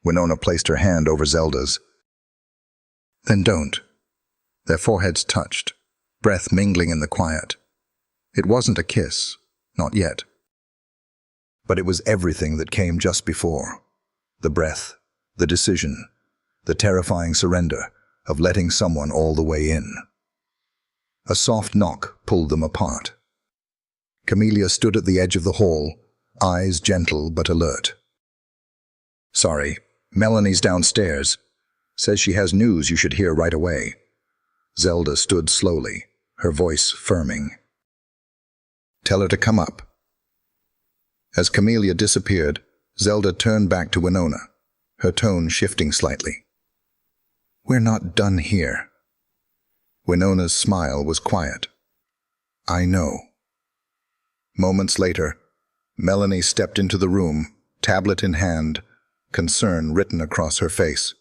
Winona placed her hand over Zelda's. Then don't. Their foreheads touched, breath mingling in the quiet. It wasn't a kiss, not yet. But it was everything that came just before. The breath, the decision, the terrifying surrender of letting someone all the way in. A soft knock pulled them apart. Camellia stood at the edge of the hall, eyes gentle but alert. "Sorry, Melanie's downstairs. Says she has news you should hear right away." Zelda stood slowly, her voice firming. "Tell her to come up." As Camellia disappeared, Zelda turned back to Winona, her tone shifting slightly. "We're not done here." Winona's smile was quiet. "I know." Moments later, Melanie stepped into the room, tablet in hand, concern written across her face.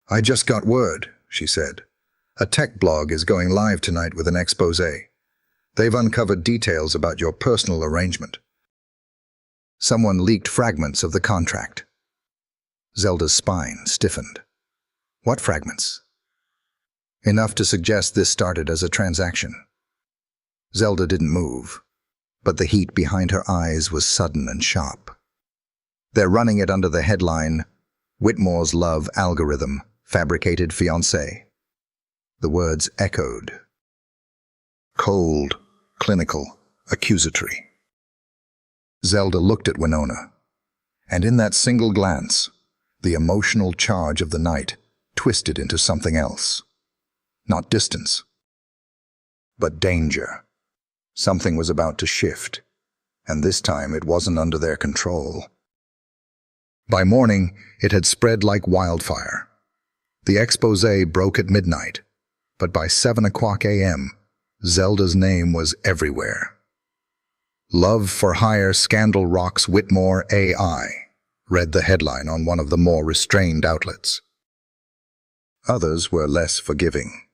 "I just got word," she said. "A tech blog is going live tonight with an exposé. They've uncovered details about your personal arrangement. Someone leaked fragments of the contract." Zelda's spine stiffened. "What fragments?" "Enough to suggest this started as a transaction." Zelda didn't move, but the heat behind her eyes was sudden and sharp. "They're running it under the headline, 'Whitmore's Love Algorithm, Fabricated Fiancé.'" The words echoed. Cold, clinical, accusatory. Zelda looked at Winona, and in that single glance, the emotional charge of the night twisted into something else. Not distance, but danger. Something was about to shift, and this time it wasn't under their control. By morning, it had spread like wildfire. The exposé broke at midnight, but by 7 a.m., Zelda's name was everywhere. "Love for Hire Scandal Rocks Whitmore AI," read the headline on one of the more restrained outlets. Others were less forgiving.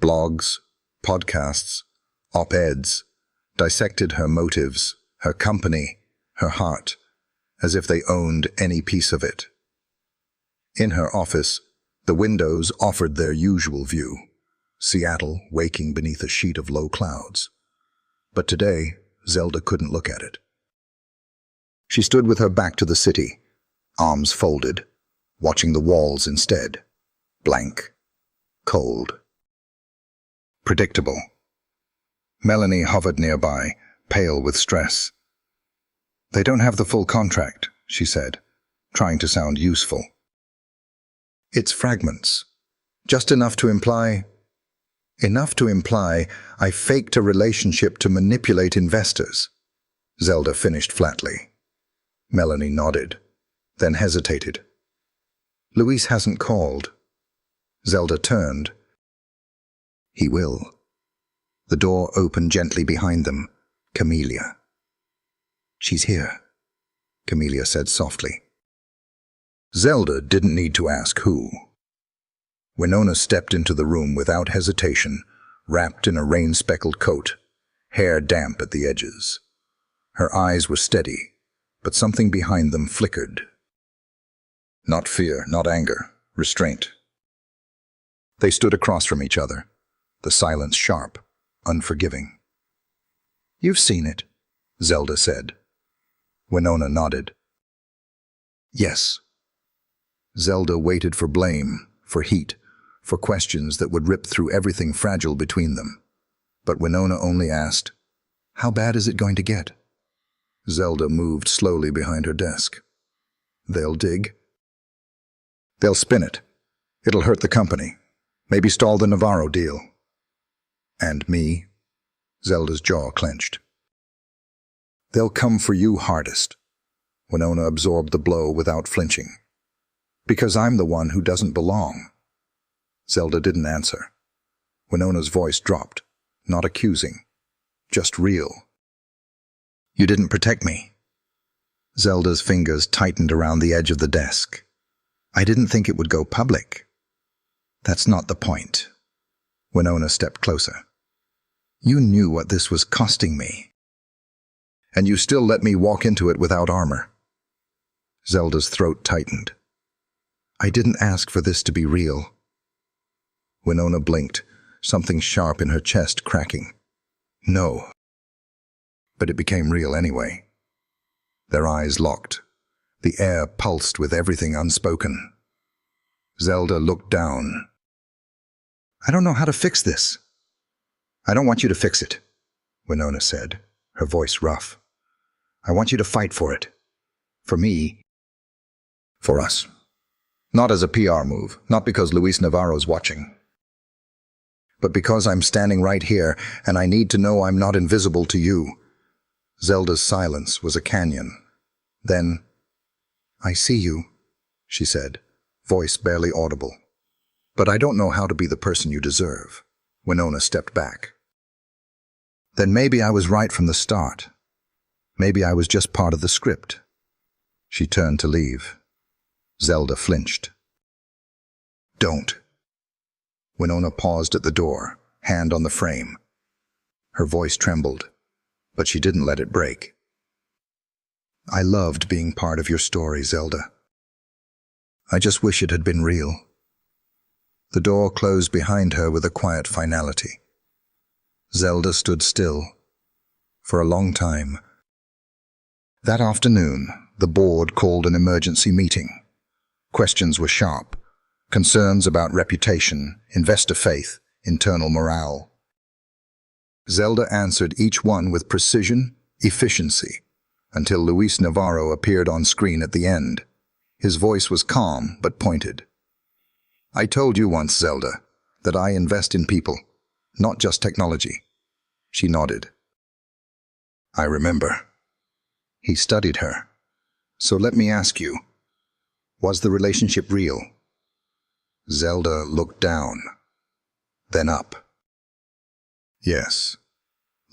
Blogs, podcasts, op-eds dissected her motives, her company, her heart, as if they owned any piece of it. In her office, the windows offered their usual view, Seattle waking beneath a sheet of low clouds. But today, Zelda couldn't look at it. She stood with her back to the city, arms folded, watching the walls instead. Blank. Cold. Predictable. Melanie hovered nearby, pale with stress. "They don't have the full contract," she said, trying to sound useful. "It's fragments. Just enough to imply I faked a relationship to manipulate investors," Zelda finished flatly. Melanie nodded, then hesitated. "Luis hasn't called." Zelda turned. "He will." The door opened gently behind them. Camellia. "She's here," Camellia said softly. Zelda didn't need to ask who. Winona stepped into the room without hesitation, wrapped in a rain-speckled coat, hair damp at the edges. Her eyes were steady, but something behind them flickered. Not fear, not anger, restraint. They stood across from each other, the silence sharp, unforgiving. "You've seen it," Zelda said. Winona nodded. "Yes." Zelda waited for blame, for heat, for questions that would rip through everything fragile between them. But Winona only asked, "How bad is it going to get?" Zelda moved slowly behind her desk. "They'll dig. They'll spin it. It'll hurt the company. Maybe stall the Navarro deal." "And me?" Zelda's jaw clenched. "They'll come for you hardest." Winona absorbed the blow without flinching. "Because I'm the one who doesn't belong." Zelda didn't answer. Winona's voice dropped, not accusing, just real. "You didn't protect me." Zelda's fingers tightened around the edge of the desk. "I didn't think it would go public." "That's not the point." Winona stepped closer. "You knew what this was costing me. And you still let me walk into it without armor." Zelda's throat tightened. "I didn't ask for this to be real." Winona blinked, something sharp in her chest cracking. "No." But it became real anyway. Their eyes locked. The air pulsed with everything unspoken. Zelda looked down. "I don't know how to fix this." "I don't want you to fix it," Winona said, her voice rough. "I want you to fight for it. For me. For us. Not as a PR move, not because Luis Navarro's watching. But because I'm standing right here, and I need to know I'm not invisible to you." Zelda's silence was a canyon. Then, "I see you," she said, voice barely audible. "But I don't know how to be the person you deserve." Winona stepped back. "Then maybe I was right from the start. Maybe I was just part of the script." She turned to leave. Zelda flinched. "Don't." Winona paused at the door, hand on the frame. Her voice trembled, but she didn't let it break. "I loved being part of your story, Zelda. I just wish it had been real." The door closed behind her with a quiet finality. Zelda stood still. For a long time. That afternoon, the board called an emergency meeting. Questions were sharp. Concerns about reputation, investor faith, internal morale. Zelda answered each one with precision, efficiency, until Luis Navarro appeared on screen at the end. His voice was calm but pointed. "I told you once, Zelda, that I invest in people, not just technology." She nodded. "I remember." He studied her. "So let me ask you, was the relationship real?" Zelda looked down, then up. "Yes."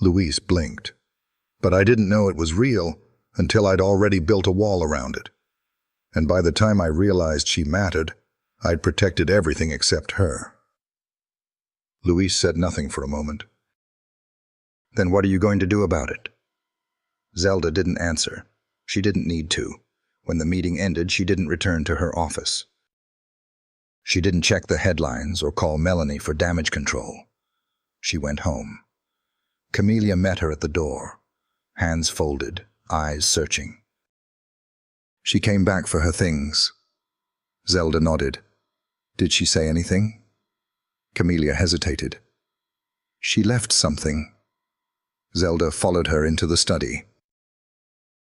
Luis blinked. "But I didn't know it was real until I'd already built a wall around it. And by the time I realized she mattered, I'd protected everything except her." Luis said nothing for a moment. "Then what are you going to do about it?" Zelda didn't answer. She didn't need to. When the meeting ended, she didn't return to her office. She didn't check the headlines or call Melanie for damage control. She went home. Camellia met her at the door, hands folded, eyes searching. She came back for her things. Zelda nodded. "Did she say anything?" Camellia hesitated. "She left something." Zelda followed her into the study.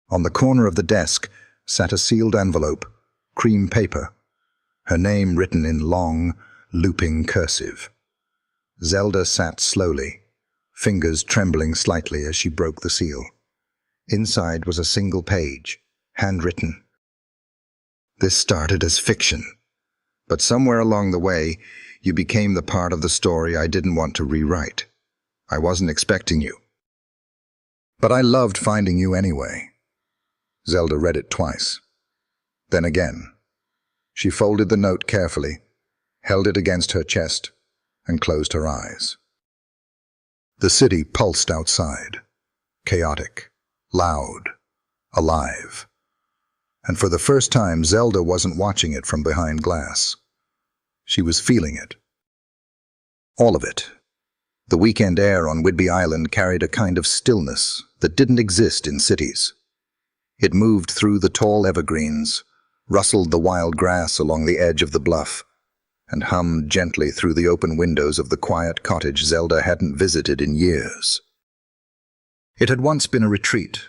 On the corner of the desk sat a sealed envelope, cream paper, her name written in long, looping cursive. Zelda sat slowly, fingers trembling slightly as she broke the seal. Inside was a single page, handwritten. "This started as fiction, but somewhere along the way, you became the part of the story I didn't want to rewrite. I wasn't expecting you. But I loved finding you anyway." Zelda read it twice. Then again. She folded the note carefully, held it against her chest, and closed her eyes. The city pulsed outside, chaotic, loud, alive. And for the first time, Zelda wasn't watching it from behind glass. She was feeling it. All of it. The weekend air on Whidbey Island carried a kind of stillness that didn't exist in cities. It moved through the tall evergreens, rustled the wild grass along the edge of the bluff, and hummed gently through the open windows of the quiet cottage Zelda hadn't visited in years. It had once been a retreat,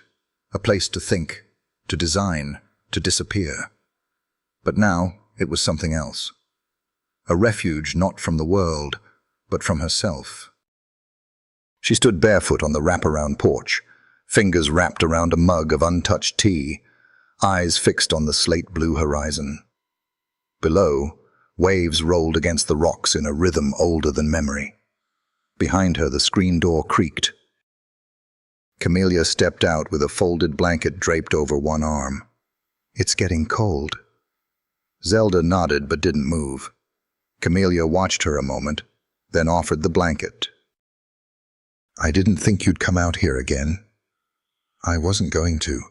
a place to think, to design, to disappear. But now it was something else. A refuge not from the world, but from herself. She stood barefoot on the wraparound porch, fingers wrapped around a mug of untouched tea, eyes fixed on the slate-blue horizon. Below, waves rolled against the rocks in a rhythm older than memory. Behind her, the screen door creaked. Camellia stepped out with a folded blanket draped over one arm. "It's getting cold." Zelda nodded but didn't move. Camellia watched her a moment, then offered the blanket. "I didn't think you'd come out here again." "I wasn't going to,"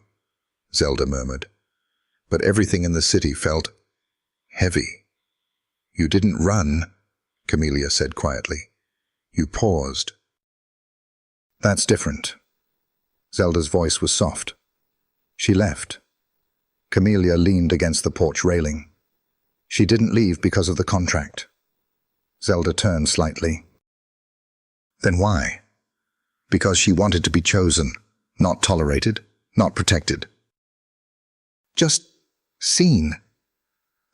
Zelda murmured. But everything in the city felt heavy. "You didn't run," Camellia said quietly. "You paused." "That's different." Zelda's voice was soft. She left. Camellia leaned against the porch railing. She didn't leave because of the contract. Zelda turned slightly. Then why? Because she wanted to be chosen, not tolerated, not protected. Just seen.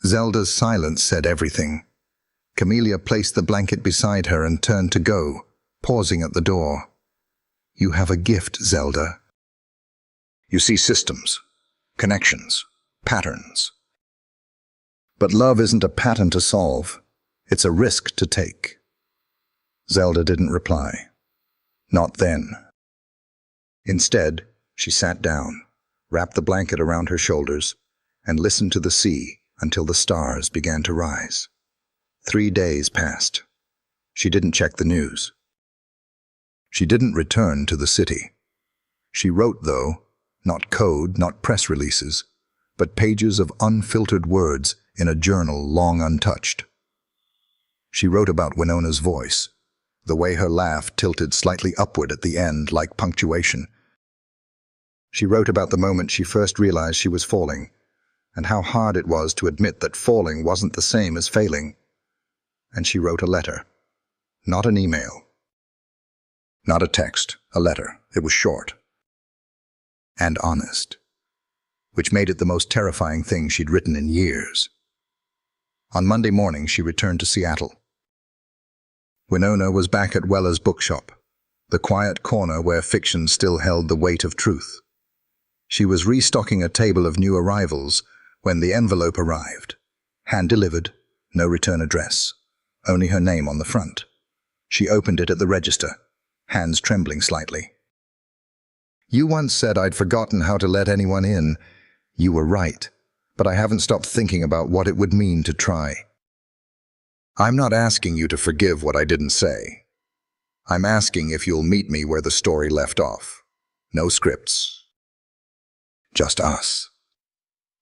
Zelda's silence said everything. Camellia placed the blanket beside her and turned to go, pausing at the door. You have a gift, Zelda. You see systems, connections, patterns. But love isn't a pattern to solve. It's a risk to take. Zelda didn't reply. Not then. Instead, she sat down, wrapped the blanket around her shoulders, and listened to the sea until the stars began to rise. 3 days passed. She didn't check the news. She didn't return to the city. She wrote, though, not code, not press releases, but pages of unfiltered words in a journal long untouched. She wrote about Winona's voice, the way her laugh tilted slightly upward at the end like punctuation. She wrote about the moment she first realized she was falling, and how hard it was to admit that falling wasn't the same as failing. And she wrote a letter. Not an email. Not a text, a letter. It was short. And honest. Which made it the most terrifying thing she'd written in years. On Monday morning, she returned to Seattle. Winona was back at Weller's bookshop, the quiet corner where fiction still held the weight of truth. She was restocking a table of new arrivals when the envelope arrived. Hand-delivered, no return address, only her name on the front. She opened it at the register, hands trembling slightly. You once said I'd forgotten how to let anyone in. You were right, but I haven't stopped thinking about what it would mean to try. I'm not asking you to forgive what I didn't say. I'm asking if you'll meet me where the story left off. No scripts. Just us.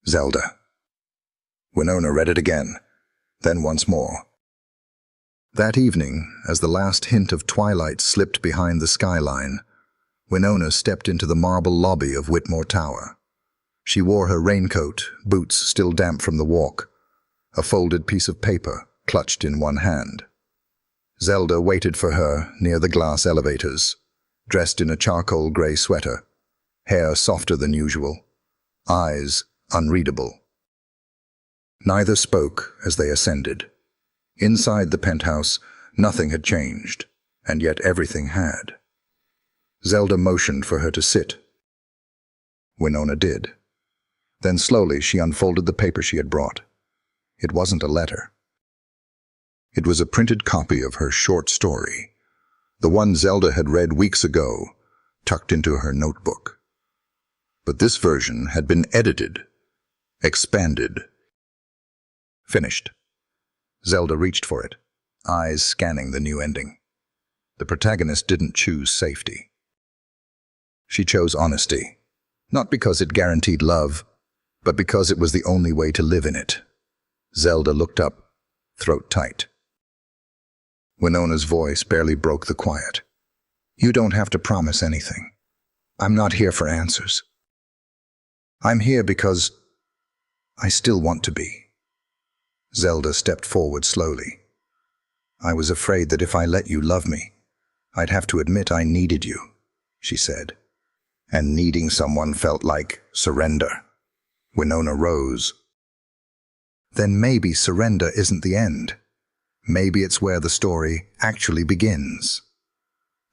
Zelda. Winona read it again, then once more. That evening, as the last hint of twilight slipped behind the skyline, Winona stepped into the marble lobby of Whitmore Tower. She wore her raincoat, boots still damp from the walk, a folded piece of paper clutched in one hand. Zelda waited for her near the glass elevators, dressed in a charcoal gray sweater, hair softer than usual, eyes unreadable. Neither spoke as they ascended. Inside the penthouse, nothing had changed, and yet everything had. Zelda motioned for her to sit. Winona did. Then slowly she unfolded the paper she had brought. It wasn't a letter. It was a printed copy of her short story, the one Zelda had read weeks ago, tucked into her notebook. But this version had been edited, expanded, finished. Zelda reached for it, eyes scanning the new ending. The protagonist didn't choose safety. She chose honesty, not because it guaranteed love, but because it was the only way to live in it. Zelda looked up, throat tight. Winona's voice barely broke the quiet. You don't have to promise anything. I'm not here for answers. I'm here because I still want to be. Zelda stepped forward slowly. I was afraid that if I let you love me, I'd have to admit I needed you, she said. And needing someone felt like surrender. Winona rose. Then maybe surrender isn't the end. Maybe it's where the story actually begins.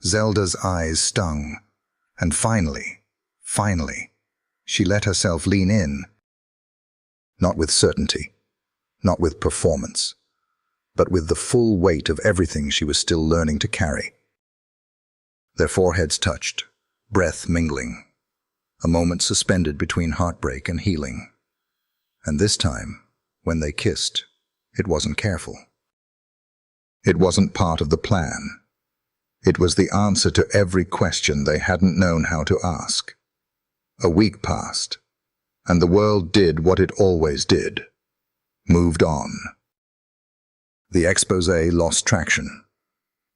Zelda's eyes stung, and finally, she let herself lean in. Not with certainty, not with performance, but with the full weight of everything she was still learning to carry. Their foreheads touched, breath mingling, a moment suspended between heartbreak and healing. And this time, when they kissed, it wasn't careful. It wasn't part of the plan. It was the answer to every question they hadn't known how to ask. A week passed, and the world did what it always did. Moved on. The exposé lost traction.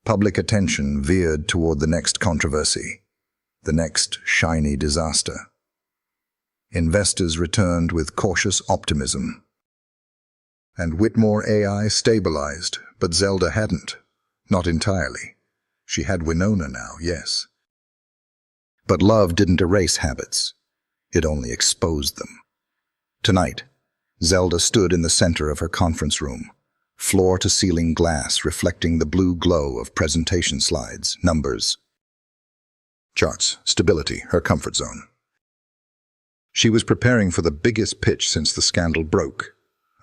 Public attention veered toward the next controversy, the next shiny disaster. Investors returned with cautious optimism. And Whitmore AI stabilized, but Zelda hadn't. Not entirely. She had Winona now, yes. But love didn't erase habits. It only exposed them. Tonight, Zelda stood in the center of her conference room, floor-to-ceiling glass reflecting the blue glow of presentation slides, numbers, charts, stability, her comfort zone. She was preparing for the biggest pitch since the scandal broke,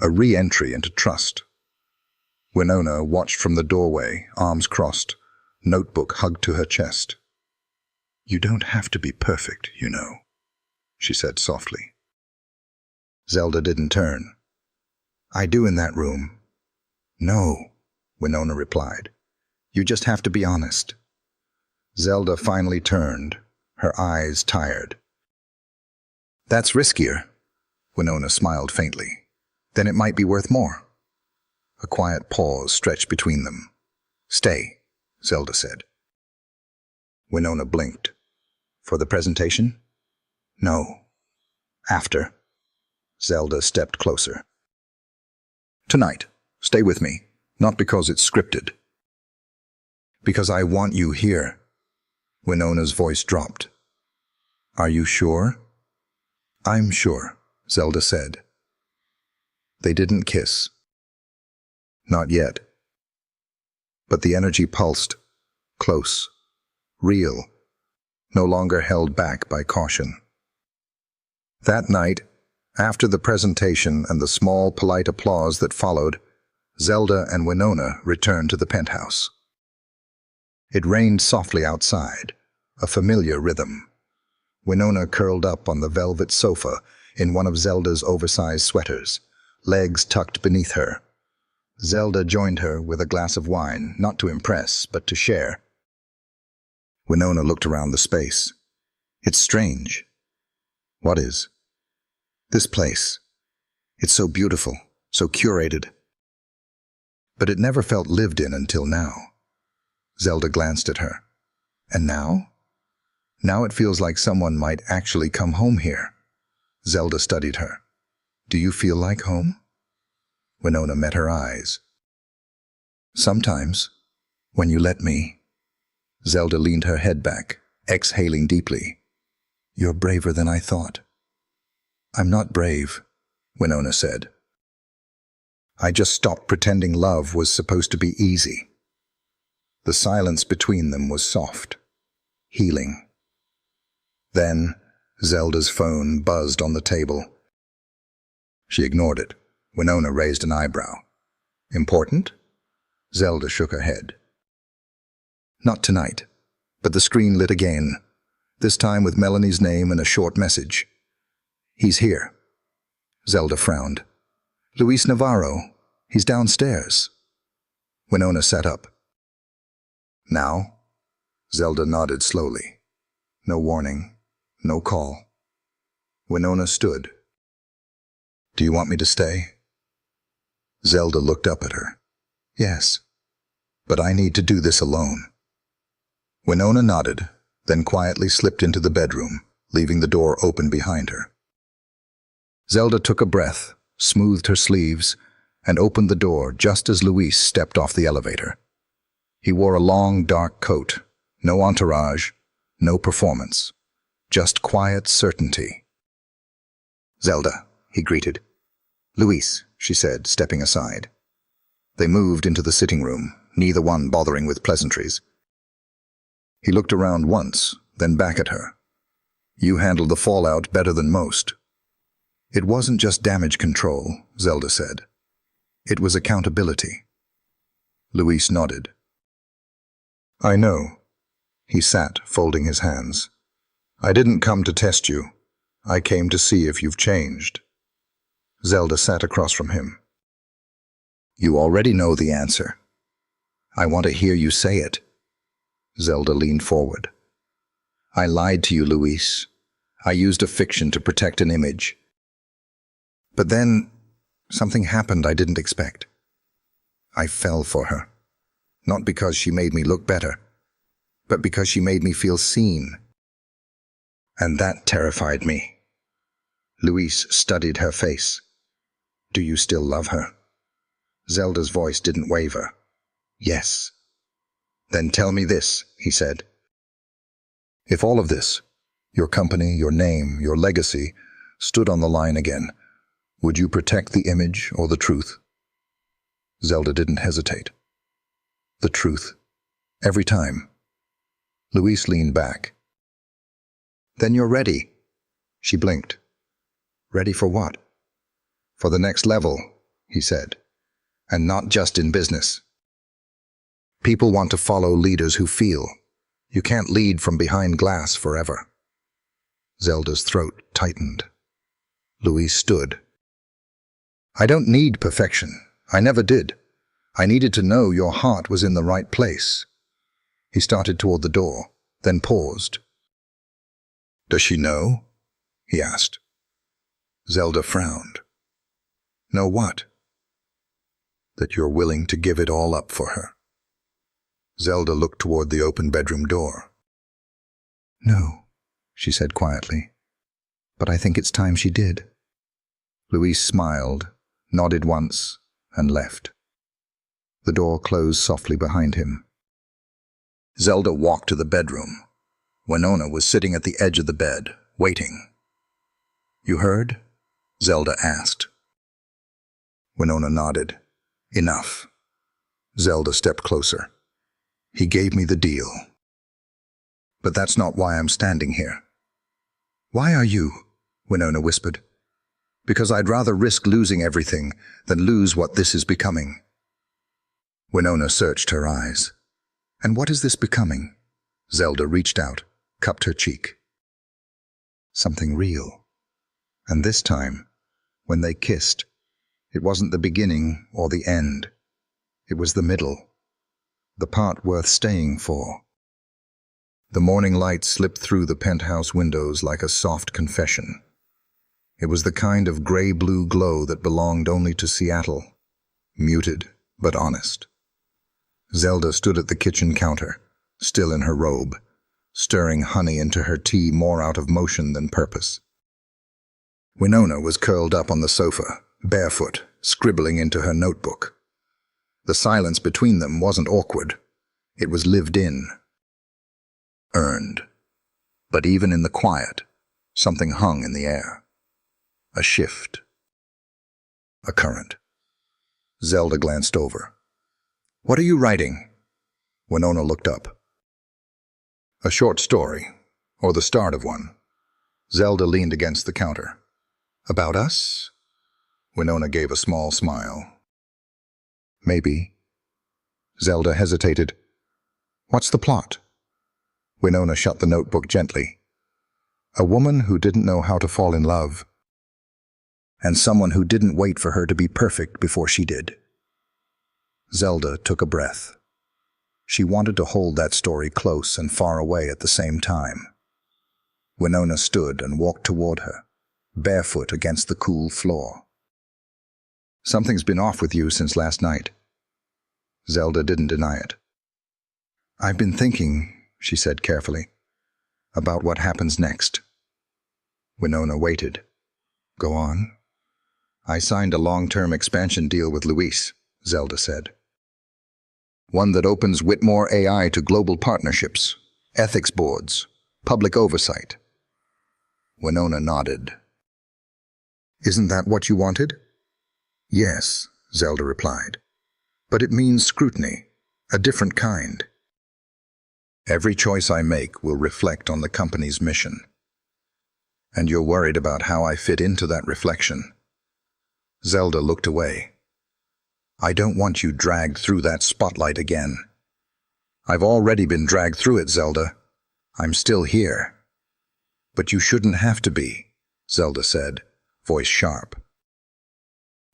a re-entry into trust. Winona watched from the doorway, arms crossed, notebook hugged to her chest. "You don't have to be perfect, you know," she said softly. Zelda didn't turn. "I do in that room." "No," Winona replied. "You just have to be honest." Zelda finally turned, her eyes tired. "That's riskier," Winona smiled faintly. "Then it might be worth more." A quiet pause stretched between them. "Stay," Zelda said. Winona blinked. "For the presentation?" "No. After." Zelda stepped closer. "Tonight, stay with me, not because it's scripted. Because I want you here." Winona's voice dropped. "Are you sure?" "I'm sure," Zelda said. They didn't kiss. Not yet. But the energy pulsed, close, real, no longer held back by caution. That night, after the presentation and the small, polite applause that followed, Zelda and Winona returned to the penthouse. It rained softly outside, a familiar rhythm. Winona curled up on the velvet sofa in one of Zelda's oversized sweaters, legs tucked beneath her. Zelda joined her with a glass of wine, not to impress, but to share. Winona looked around the space. "It's strange." "What is?" "This place. It's so beautiful, so curated. But it never felt lived in until now." Zelda glanced at her. "And now?" "Now it feels like someone might actually come home here." Zelda studied her. "Do you feel like home?" Winona met her eyes. "Sometimes, when you let me." Zelda leaned her head back, exhaling deeply. "You're braver than I thought." "I'm not brave," Winona said. "I just stopped pretending love was supposed to be easy." The silence between them was soft, healing. Then, Zelda's phone buzzed on the table. She ignored it. Winona raised an eyebrow. "Important?" Zelda shook her head. "Not tonight." But the screen lit again, this time with Melanie's name and a short message. "He's here." Zelda frowned. "Luis Navarro. He's downstairs." Winona sat up. "Now?" Zelda nodded slowly. No warning. No call. Winona stood. "Do you want me to stay?" Zelda looked up at her. "Yes. But I need to do this alone." Winona nodded, then quietly slipped into the bedroom, leaving the door open behind her. Zelda took a breath, smoothed her sleeves, and opened the door just as Luis stepped off the elevator. He wore a long, dark coat, no entourage, no performance. Just quiet certainty. "Zelda," he greeted. "Luis," she said, stepping aside. They moved into the sitting room, neither one bothering with pleasantries. He looked around once, then back at her. "You handled the fallout better than most." "It wasn't just damage control," Zelda said. "It was accountability." Luis nodded. "I know." He sat, folding his hands. "I didn't come to test you. I came to see if you've changed." Zelda sat across from him. "You already know the answer. I want to hear you say it." Zelda leaned forward. "I lied to you, Luis. I used a fiction to protect an image. But then, something happened I didn't expect. I fell for her. Not because she made me look better, but because she made me feel seen. And that terrified me." Luis studied her face. Do you still love her? Zelda's voice didn't waver. Yes. Then tell me this, he said. If all of this, your company, your name, your legacy, stood on the line again, would you protect the image or the truth? Zelda didn't hesitate. The truth. Every time. Luis leaned back. Then you're ready. She blinked. Ready for what? For the next level, he said. And not just in business. People want to follow leaders who feel. You can't lead from behind glass forever. Zelda's throat tightened. Luis stood. I don't need perfection. I never did. I needed to know your heart was in the right place. He started toward the door, then paused. Does she know? He asked. Zelda frowned. Know what? That you're willing to give it all up for her. Zelda looked toward the open bedroom door. No, she said quietly, but I think it's time she did. Luis smiled, nodded once, and left. The door closed softly behind him. Zelda walked to the bedroom. Winona was sitting at the edge of the bed, waiting. You heard? Zelda asked. Winona nodded. Enough. Zelda stepped closer. He gave me the deal. But that's not why I'm standing here. Why are you? Winona whispered. Because I'd rather risk losing everything than lose what this is becoming. Winona searched her eyes. And what is this becoming? Zelda reached out, cupped her cheek. Something real. And this time, when they kissed, it wasn't the beginning or the end. It was the middle. The part worth staying for. The morning light slipped through the penthouse windows like a soft confession. It was the kind of gray-blue glow that belonged only to Seattle, muted but honest. Zelda stood at the kitchen counter, still in her robe, stirring honey into her tea more out of motion than purpose. Winona was curled up on the sofa, barefoot, scribbling into her notebook. The silence between them wasn't awkward. It was lived in. Earned. But even in the quiet, something hung in the air. A shift. A current. Zelda glanced over. What are you writing? Winona looked up. A short story, or the start of one. Zelda leaned against the counter. About us? Winona gave a small smile. Maybe. Zelda hesitated. What's the plot? Winona shut the notebook gently. A woman who didn't know how to fall in love. And someone who didn't wait for her to be perfect before she did. Zelda took a breath. She wanted to hold that story close and far away at the same time. Winona stood and walked toward her, barefoot against the cool floor. Something's been off with you since last night. Zelda didn't deny it. I've been thinking, she said carefully, about what happens next. Winona waited. Go on. I signed a long-term expansion deal with Luis, Zelda said. One that opens Whitmore AI to global partnerships, ethics boards, public oversight. Winona nodded. Isn't that what you wanted? Yes, Zelda replied. But it means scrutiny, a different kind. Every choice I make will reflect on the company's mission. And you're worried about how I fit into that reflection. Zelda looked away. I don't want you dragged through that spotlight again. I've already been dragged through it, Zelda. I'm still here. But you shouldn't have to be, Zelda said, voice sharp.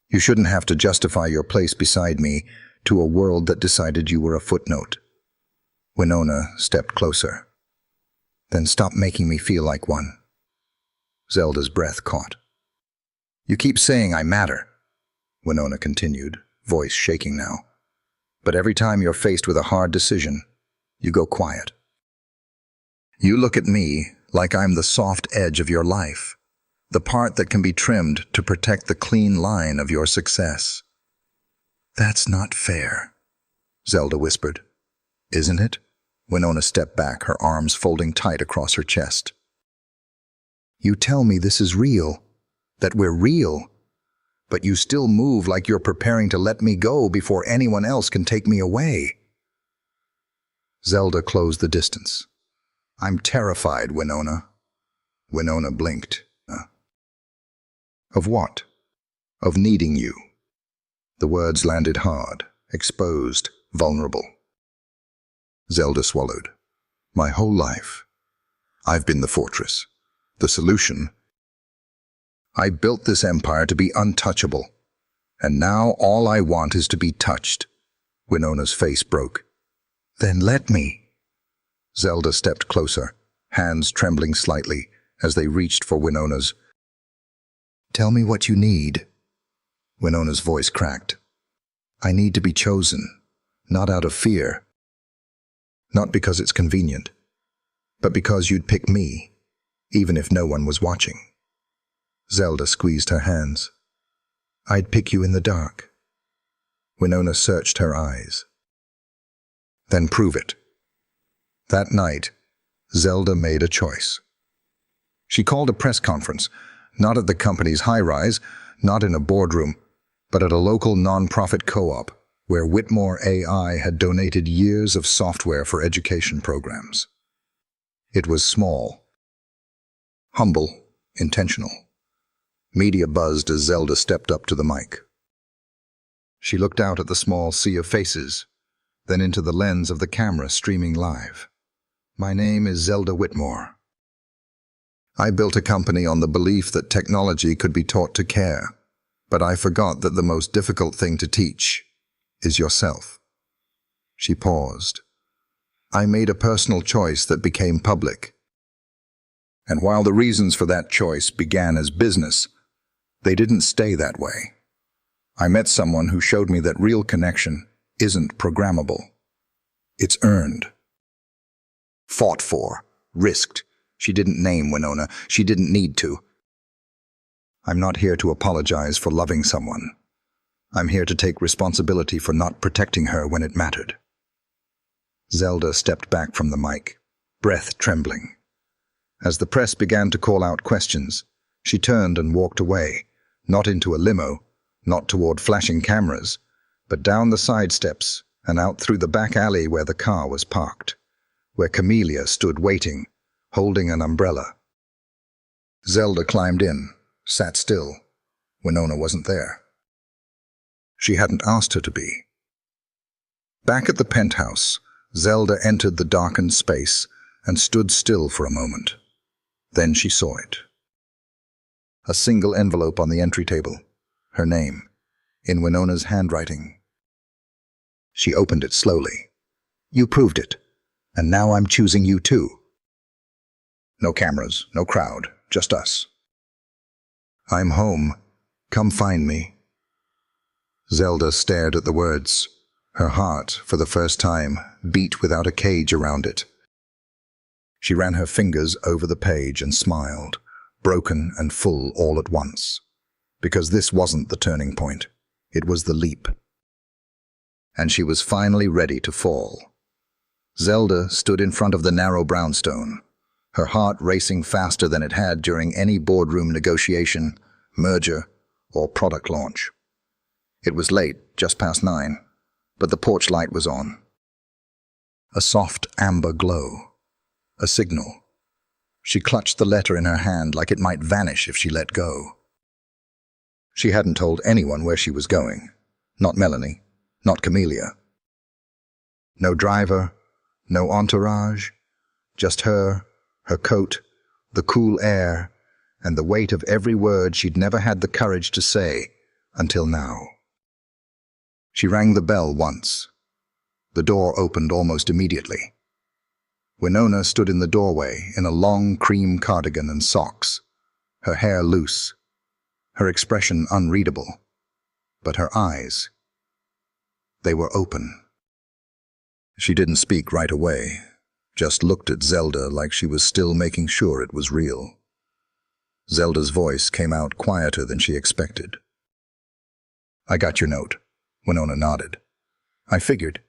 You shouldn't have to justify your place beside me to a world that decided you were a footnote. Winona stepped closer. Then stop making me feel like one. Zelda's breath caught. You keep saying I matter, Winona continued, voice shaking now. But every time you're faced with a hard decision, you go quiet. You look at me like I'm the soft edge of your life, The part that can be trimmed to protect the clean line of your success. That's not fair, Zelda whispered. Isn't it? Winona stepped back, her arms folding tight across her chest. You tell me this is real, that we're real, but you still move like you're preparing to let me go before anyone else can take me away. Zelda closed the distance. I'm terrified, Winona. Winona blinked. Of what? Of needing you. The words landed hard, exposed, vulnerable. Zelda swallowed. My whole life, I've been the fortress, the solution. I built this empire to be untouchable, and now all I want is to be touched. Winona's face broke. Then let me. Zelda stepped closer, hands trembling slightly as they reached for Winona's. Tell me what you need. Winona's voice cracked. I need to be chosen, not out of fear. Not because it's convenient, but because you'd pick me, even if no one was watching. Zelda squeezed her hands. I'd pick you in the dark. Winona searched her eyes. Then prove it. That night, Zelda made a choice. She called a press conference, not at the company's high-rise, not in a boardroom, but at a local non-profit co-op where Whitmore AI had donated years of software for education programs. It was small, humble, intentional. Media buzzed as Zelda stepped up to the mic. She looked out at the small sea of faces, then into the lens of the camera streaming live. My name is Zelda Whitmore. I built a company on the belief that technology could be taught to care, but I forgot that the most difficult thing to teach is yourself. She paused. I made a personal choice that became public. And while the reasons for that choice began as business, they didn't stay that way. I met someone who showed me that real connection isn't programmable. It's earned. Fought for. Risked. She didn't name Winona. She didn't need to. I'm not here to apologize for loving someone. I'm here to take responsibility for not protecting her when it mattered. Zelda stepped back from the mic, breath trembling. As the press began to call out questions, she turned and walked away, not into a limo, not toward flashing cameras, but down the side steps and out through the back alley where the car was parked, where Camellia stood waiting, holding an umbrella. Zelda climbed in, sat still. Winona wasn't there. She hadn't asked her to be. Back at the penthouse, Zelda entered the darkened space and stood still for a moment. Then she saw it. A single envelope on the entry table, her name, in Winona's handwriting. She opened it slowly. You proved it, and now I'm choosing you too. No cameras, no crowd, just us. I'm home. Come find me. Zelda stared at the words. Her heart, for the first time, beat without a cage around it. She ran her fingers over the page and smiled, broken and full all at once. Because this wasn't the turning point. It was the leap. And she was finally ready to fall. Zelda stood in front of the narrow brownstone, her heart racing faster than it had during any boardroom negotiation, merger, or product launch. It was late, just past 9, but the porch light was on. A soft amber glow. A signal. She clutched the letter in her hand like it might vanish if she let go. She hadn't told anyone where she was going. Not Melanie, not Camellia. No driver, no entourage, just her, her coat, the cool air, and the weight of every word she'd never had the courage to say until now. She rang the bell once. The door opened almost immediately. Winona stood in the doorway in a long cream cardigan and socks, her hair loose, her expression unreadable, but her eyes, they were open. She didn't speak right away, just looked at Zelda like she was still making sure it was real. Zelda's voice came out quieter than she expected. "I got your note." Winona nodded. "I figured."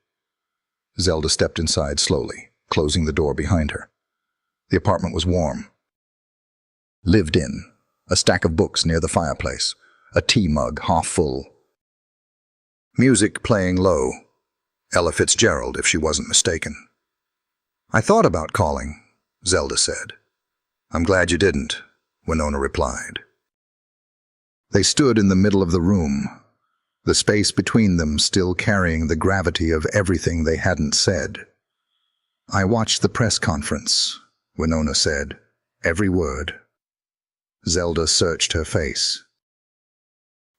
Zelda stepped inside slowly, closing the door behind her. The apartment was warm. Lived in, a stack of books near the fireplace, a tea mug half full. Music playing low. Ella Fitzgerald, if she wasn't mistaken. "I thought about calling," Zelda said. "I'm glad you didn't," Winona replied. They stood in the middle of the room, the space between them still carrying the gravity of everything they hadn't said. "I watched the press conference," Winona said, every word. Zelda searched her face.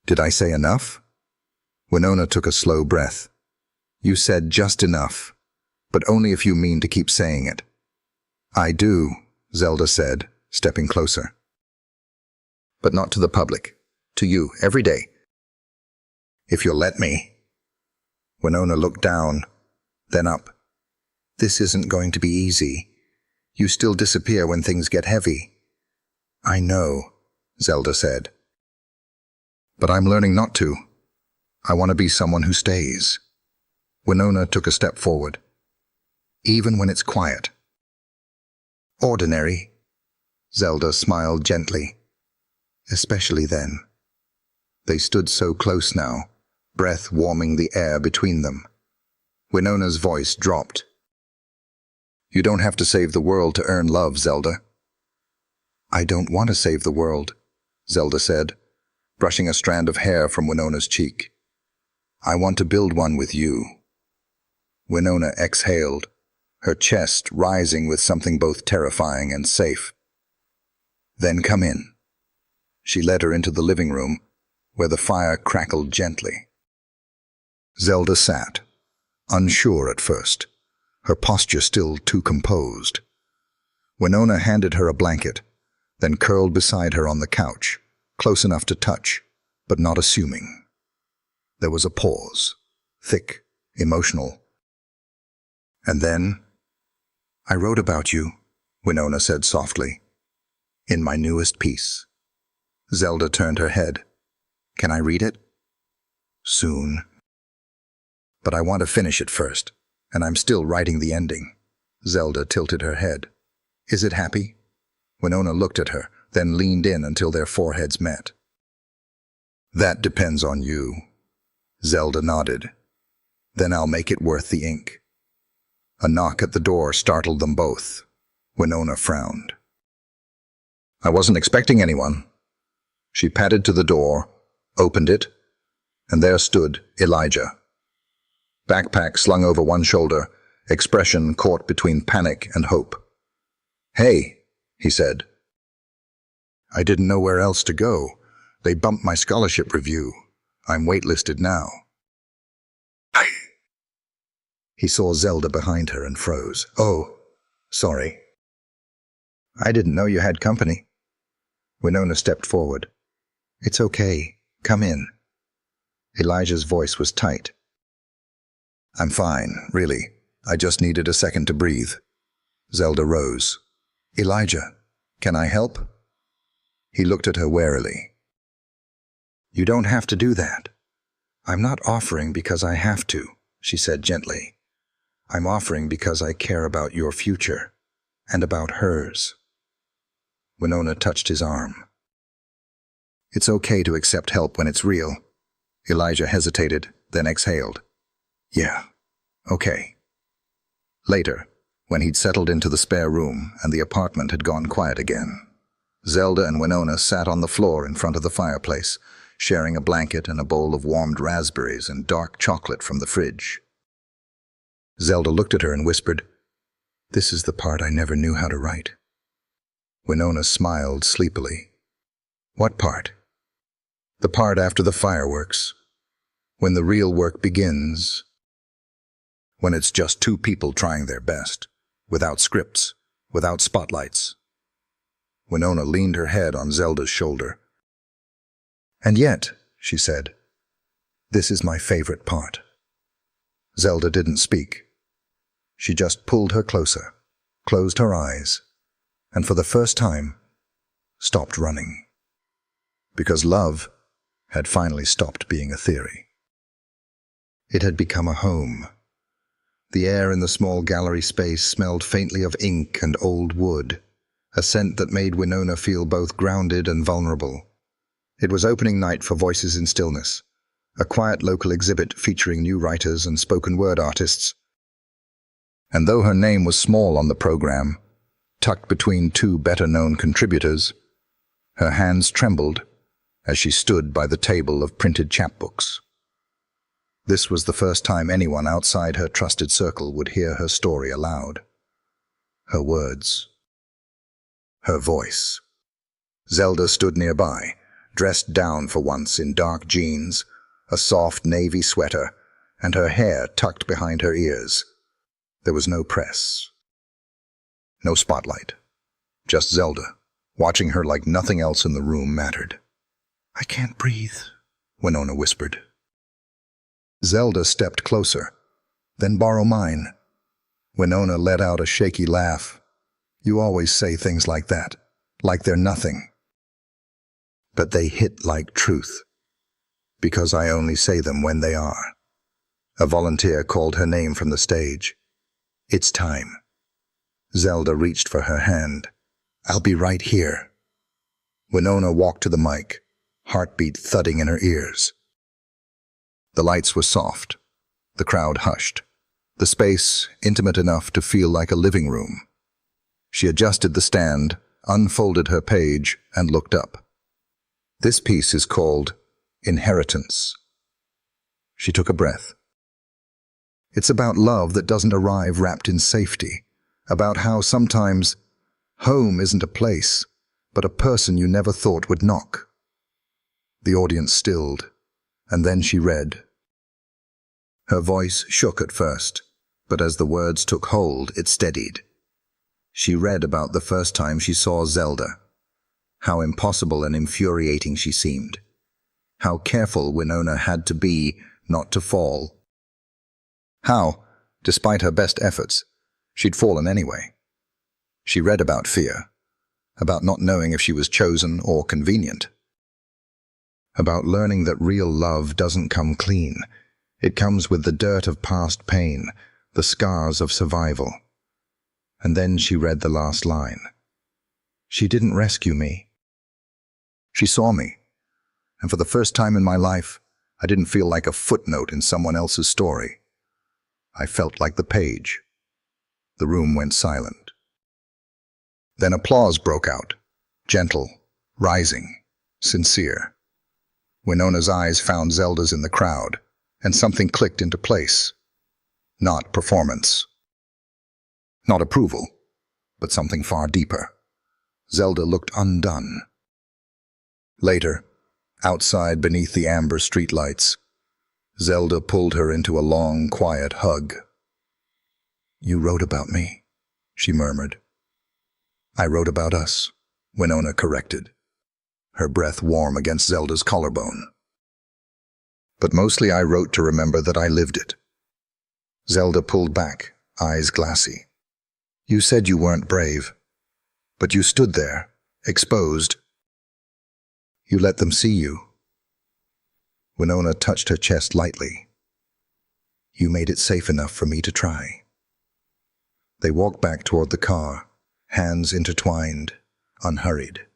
"Did I say enough?" Winona took a slow breath. "You said just enough, but only if you mean to keep saying it." "I do," Zelda said, stepping closer. "But not to the public. To you, every day. If you'll let me." Winona looked down, then up. "This isn't going to be easy. You still disappear when things get heavy." "I know," Zelda said. "But I'm learning not to. I want to be someone who stays." Winona took a step forward. "Even when it's quiet." "Ordinary," Zelda smiled gently. "Especially then." They stood so close now, breath warming the air between them. Winona's voice dropped. "You don't have to save the world to earn love, Zelda." "I don't want to save the world," Zelda said, brushing a strand of hair from Winona's cheek. "I want to build one with you." Winona exhaled, her chest rising with something both terrifying and safe. "Then come in." She led her into the living room, where the fire crackled gently. Zelda sat, unsure at first, her posture still too composed. Winona handed her a blanket, then curled beside her on the couch, close enough to touch, but not assuming. There was a pause, thick, emotional. And then, "I wrote about you," Winona said softly, "in my newest piece." Zelda turned her head. "Can I read it?" "Soon. But I want to finish it first, and I'm still writing the ending." Zelda tilted her head. "Is it happy?" Winona looked at her, then leaned in until their foreheads met. "That depends on you." Zelda nodded. "Then I'll make it worth the ink." A knock at the door startled them both. Winona frowned. "I wasn't expecting anyone." She padded to the door, opened it, and there stood Elijah. Backpack slung over one shoulder, expression caught between panic and hope. "Hey," he said. "I didn't know where else to go. They bumped my scholarship review. I'm waitlisted now." He saw Zelda behind her and froze. "Oh, sorry." "I didn't know you had company." Winona stepped forward. "It's okay. Come in." Elijah's voice was tight. "I'm fine, really. I just needed a second to breathe." Zelda rose. "Elijah, can I help?" He looked at her warily. "You don't have to do that." "I'm not offering because I have to," she said gently. "I'm offering because I care about your future, and about hers." Winona touched his arm. "It's okay to accept help when it's real." Elijah hesitated, then exhaled. "Yeah, okay." Later, when he'd settled into the spare room and the apartment had gone quiet again, Zelda and Winona sat on the floor in front of the fireplace, sharing a blanket and a bowl of warmed raspberries and dark chocolate from the fridge. Zelda looked at her and whispered, "This is the part I never knew how to write." Winona smiled sleepily. "What part?" "The part after the fireworks. When the real work begins. When it's just two people trying their best, without scripts, without spotlights." Winona leaned her head on Zelda's shoulder. "And yet," she said, "this is my favorite part." Zelda didn't speak. She just pulled her closer, closed her eyes, and for the first time, stopped running. Because love had finally stopped being a theory. It had become a home. The air in the small gallery space smelled faintly of ink and old wood, a scent that made Winona feel both grounded and vulnerable. It was opening night for Voices in Stillness, a quiet local exhibit featuring new writers and spoken-word artists. And though her name was small on the program, tucked between two better-known contributors, her hands trembled as she stood by the table of printed chapbooks. This was the first time anyone outside her trusted circle would hear her story aloud. Her words. Her voice. Zelda stood nearby, dressed down for once in dark jeans, a soft navy sweater, and her hair tucked behind her ears. There was no press. No spotlight. Just Zelda, watching her like nothing else in the room mattered. "I can't breathe," Winona whispered. Zelda stepped closer. "Then borrow mine." Winona let out a shaky laugh. "You always say things like that, like they're nothing." But they hit like truth, because I only say them when they are. A volunteer called her name from the stage. "It's time." Zelda reached for her hand. "I'll be right here." Winona walked to the mic, heartbeat thudding in her ears. The lights were soft. The crowd hushed. The space intimate enough to feel like a living room. She adjusted the stand, unfolded her page, and looked up. This piece is called Inheritance. She took a breath. It's about love that doesn't arrive wrapped in safety, about how sometimes home isn't a place, but a person you never thought would knock. The audience stilled, and then she read. Her voice shook at first, but as the words took hold, it steadied. She read about the first time she saw Zelda, how impossible and infuriating she seemed, how careful Winona had to be not to fall, how, despite her best efforts, she'd fallen anyway. She read about fear, about not knowing if she was chosen or convenient, about learning that real love doesn't come clean. It comes with the dirt of past pain, the scars of survival. And then she read the last line. She didn't rescue me. She saw me, and for the first time in my life, I didn't feel like a footnote in someone else's story. I felt like the page. The room went silent. Then applause broke out, gentle, rising, sincere. Winona's eyes found Zelda's in the crowd, and something clicked into place. Not performance. Not approval, but something far deeper. Zelda looked undone. Later, outside beneath the amber streetlights, Zelda pulled her into a long, quiet hug. "You wrote about me," she murmured. "I wrote about us," Winona corrected, her breath warm against Zelda's collarbone. "But mostly I wrote to remember that I lived it." Zelda pulled back, eyes glassy. "You said you weren't brave, but you stood there, exposed. You let them see you." Winona touched her chest lightly. "You made it safe enough for me to try." They walked back toward the car, hands intertwined, unhurried.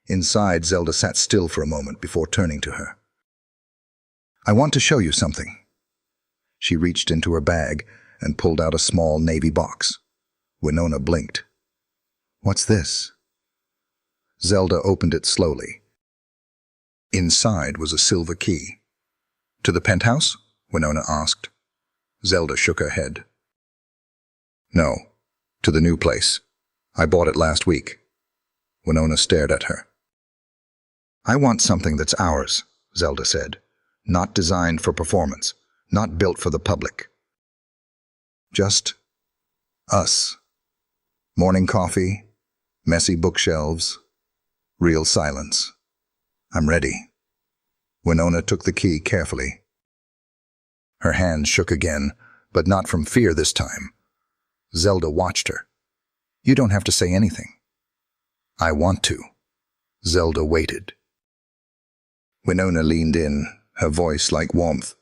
Inside, Zelda sat still for a moment before turning to her. "I want to show you something." She reached into her bag and pulled out a small navy box. Winona blinked. "What's this?" Zelda opened it slowly. Inside was a silver key. "To the penthouse?" Winona asked. Zelda shook her head. "No, to the new place. I bought it last week." Winona stared at her. "I want something that's ours," Zelda said. "Not designed for performance, not built for the public. Just us. Morning coffee, messy bookshelves, real silence. I'm ready." Winona took the key carefully. Her hand shook again, but not from fear this time. Zelda watched her. "You don't have to say anything." "I want to." Zelda waited. Winona leaned in, her voice like warmth.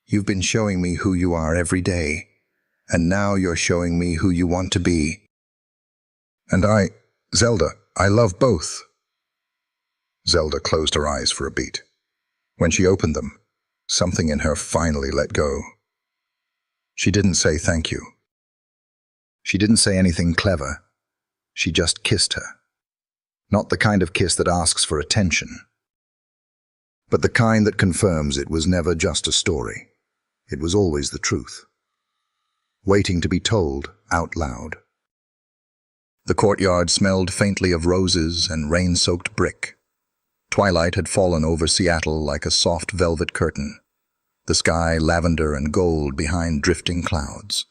"You've been showing me who you are every day, and now you're showing me who you want to be." "And Zelda, I love both." Zelda closed her eyes for a beat. When she opened them, something in her finally let go. She didn't say thank you. She didn't say anything clever. She just kissed her. Not the kind of kiss that asks for attention, but the kind that confirms it was never just a story. It was always the truth, waiting to be told out loud. The courtyard smelled faintly of roses and rain-soaked brick. Twilight had fallen over Seattle like a soft velvet curtain, the sky lavender and gold behind drifting clouds.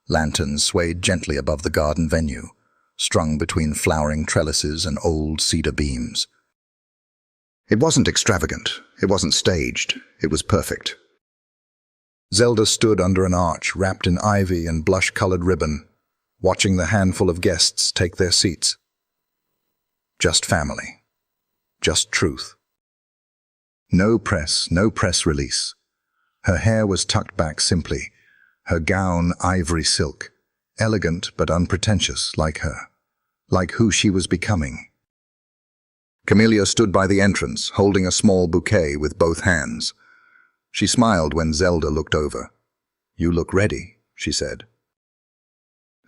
Lanterns swayed gently above the garden venue, strung between flowering trellises and old cedar beams. It wasn't extravagant, it wasn't staged, it was perfect. Zelda stood under an arch wrapped in ivy and blush-colored ribbon, watching the handful of guests take their seats. Just family. Just truth. No press release. Her hair was tucked back simply, her gown ivory silk, elegant but unpretentious like her, like who she was becoming. Camellia stood by the entrance, holding a small bouquet with both hands. She smiled when Zelda looked over. "You look ready," she said.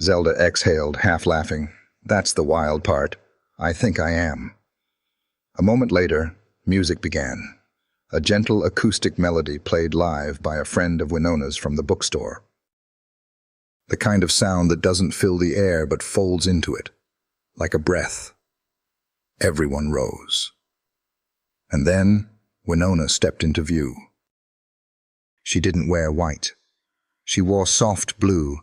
Zelda exhaled, half laughing. "That's the wild part. I think I am." A moment later, music began. A gentle acoustic melody played live by a friend of Winona's from the bookstore. The kind of sound that doesn't fill the air but folds into it, like a breath. Everyone rose. And then Winona stepped into view. She didn't wear white. She wore soft blue,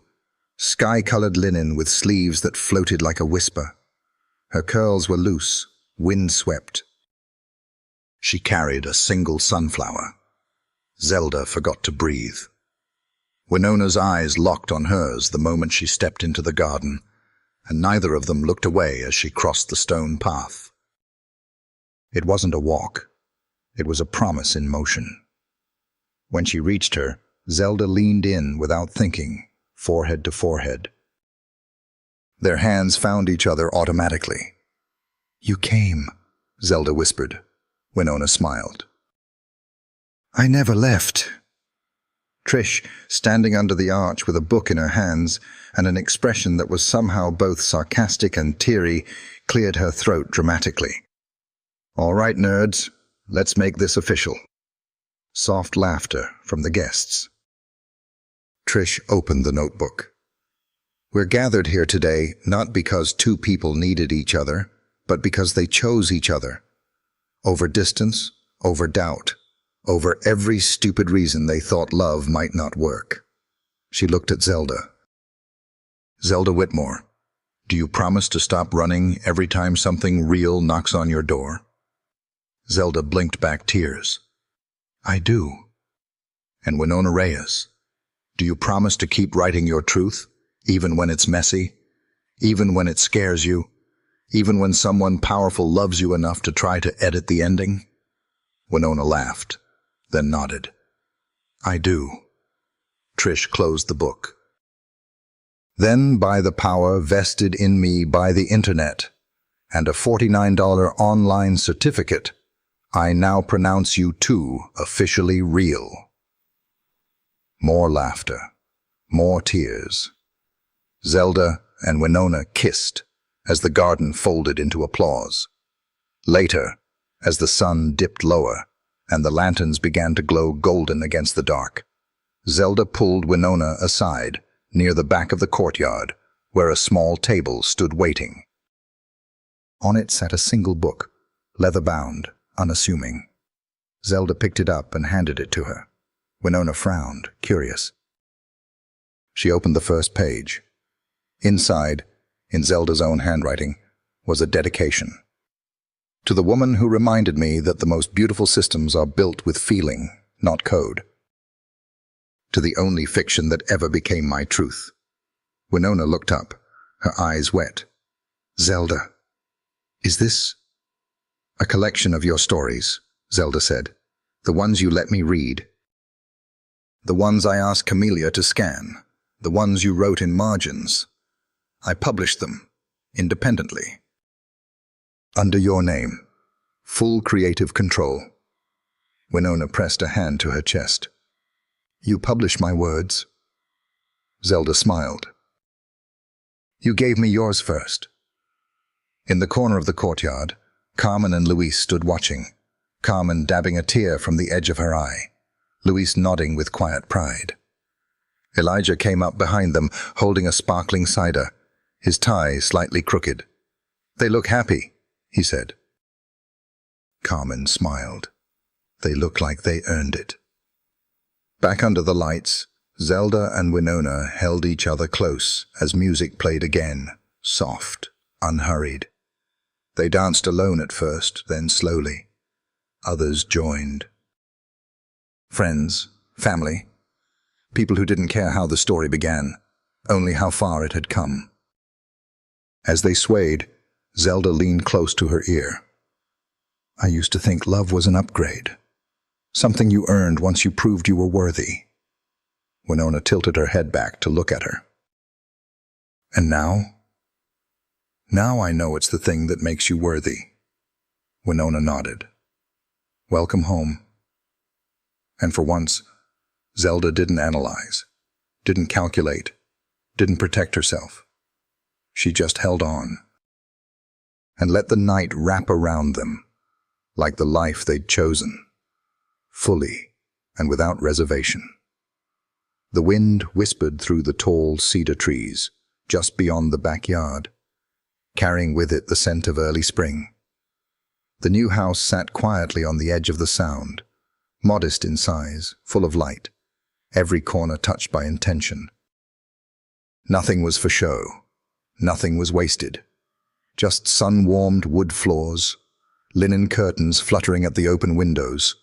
sky-colored linen with sleeves that floated like a whisper. Her curls were loose, wind-swept. She carried a single sunflower. Zelda forgot to breathe. Winona's eyes locked on hers the moment she stepped into the garden, and neither of them looked away as she crossed the stone path. It wasn't a walk. It was a promise in motion. When she reached her, Zelda leaned in without thinking, forehead to forehead. Their hands found each other automatically. "You came," Zelda whispered. Winona smiled. "I never left." Trish, standing under the arch with a book in her hands and an expression that was somehow both sarcastic and teary, cleared her throat dramatically. "All right, nerds, let's make this official." Soft laughter from the guests. Trish opened the notebook. "We're gathered here today not because two people needed each other, but because they chose each other. Over distance, over doubt, over every stupid reason they thought love might not work." She looked at Zelda. "Zelda Whitmore, do you promise to stop running every time something real knocks on your door?" Zelda blinked back tears. "I do." "And Winona Reyes, do you promise to keep writing your truth, even when it's messy, even when it scares you, even when someone powerful loves you enough to try to edit the ending?" Winona laughed, then nodded. "I do." Trish closed the book. "Then, by the power vested in me by the internet and a $49 online certificate, I now pronounce you two officially real." More laughter, more tears. Zelda and Winona kissed as the garden folded into applause. Later, as the sun dipped lower and the lanterns began to glow golden against the dark, Zelda pulled Winona aside near the back of the courtyard where a small table stood waiting. On it sat a single book, leather-bound, unassuming. Zelda picked it up and handed it to her. Winona frowned, curious. She opened the first page. Inside, in Zelda's own handwriting, was a dedication. "To the woman who reminded me that the most beautiful systems are built with feeling, not code. To the only fiction that ever became my truth." Winona looked up, her eyes wet. "Zelda, is this A collection of your stories, Zelda said. The ones you let me read. The ones I asked Camellia to scan. The ones you wrote in margins. I published them, independently. Under your name. Full creative control. Winona pressed a hand to her chest. You published my words. Zelda smiled. You gave me yours first. In the corner of the courtyard, Carmen and Luis stood watching, Carmen dabbing a tear from the edge of her eye, Luis nodding with quiet pride. Elijah came up behind them, holding a sparkling cider, his tie slightly crooked. They look happy, he said. Carmen smiled. They look like they earned it. Back under the lights, Zelda and Winona held each other close as music played again, soft, unhurried. They danced alone at first, then slowly. Others joined. Friends, family, people who didn't care how the story began, only how far it had come. As they swayed, Zelda leaned close to her ear. I used to think love was an upgrade, something you earned once you proved you were worthy. Winona tilted her head back to look at her. And now? Now I know it's the thing that makes you worthy. Winona nodded. Welcome home. And for once, Zelda didn't analyze, didn't calculate, didn't protect herself. She just held on and let the night wrap around them, like the life they'd chosen, fully and without reservation. The wind whispered through the tall cedar trees just beyond the backyard, carrying with it the scent of early spring. The new house sat quietly on the edge of the sound, modest in size, full of light, every corner touched by intention. Nothing was for show, nothing was wasted. Just sun-warmed wood floors, linen curtains fluttering at the open windows,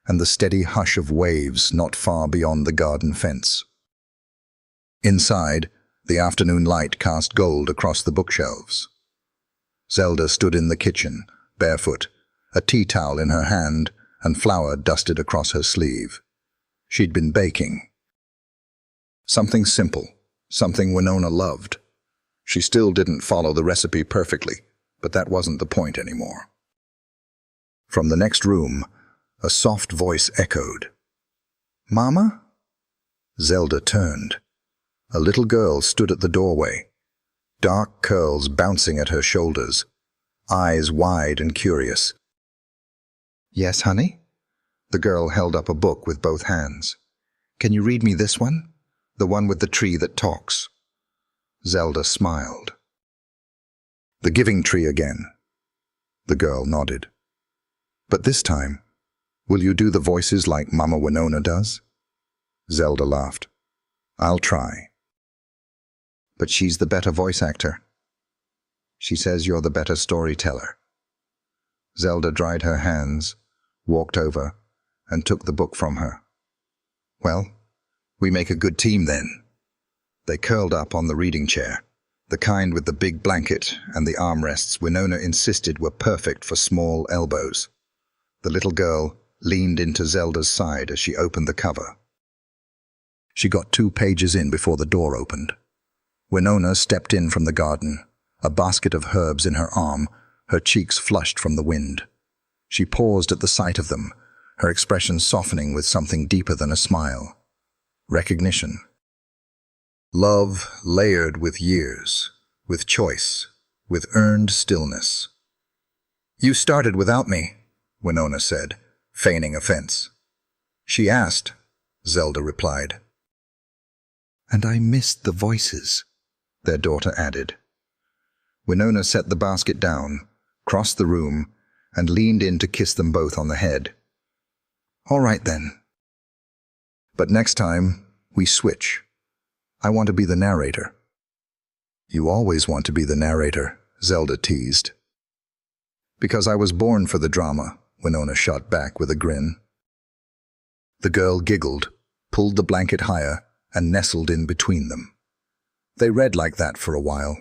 and the steady hush of waves not far beyond the garden fence. Inside, the afternoon light cast gold across the bookshelves. Zelda stood in the kitchen, barefoot, a tea towel in her hand and flour dusted across her sleeve. She'd been baking. Something simple, something Winona loved. She still didn't follow the recipe perfectly, but that wasn't the point anymore. From the next room, a soft voice echoed. Mama? Zelda turned. A little girl stood at the doorway, dark curls bouncing at her shoulders, eyes wide and curious. Yes, honey? The girl held up a book with both hands. Can you read me this one? The one with the tree that talks. Zelda smiled. The giving tree again. The girl nodded. But this time, will you do the voices like Mama Winona does? Zelda laughed. I'll try. But she's the better voice actor. She says you're the better storyteller. Zelda dried her hands, walked over, and took the book from her. Well, we make a good team then. They curled up on the reading chair, the kind with the big blanket and the armrests Winona insisted were perfect for small elbows. The little girl leaned into Zelda's side as she opened the cover. She got 2 pages in before the door opened. Winona stepped in from the garden, a basket of herbs in her arm, her cheeks flushed from the wind. She paused at the sight of them, her expression softening with something deeper than a smile. Recognition. Love layered with years, with choice, with earned stillness. You started without me, Winona said, feigning offense. She asked, Zelda replied. And I missed the voices, their daughter added. Winona set the basket down, crossed the room, and leaned in to kiss them both on the head. All right then. But next time, we switch. I want to be the narrator. You always want to be the narrator, Zelda teased. Because I was born for the drama, Winona shot back with a grin. The girl giggled, pulled the blanket higher, and nestled in between them. They read like that for a while,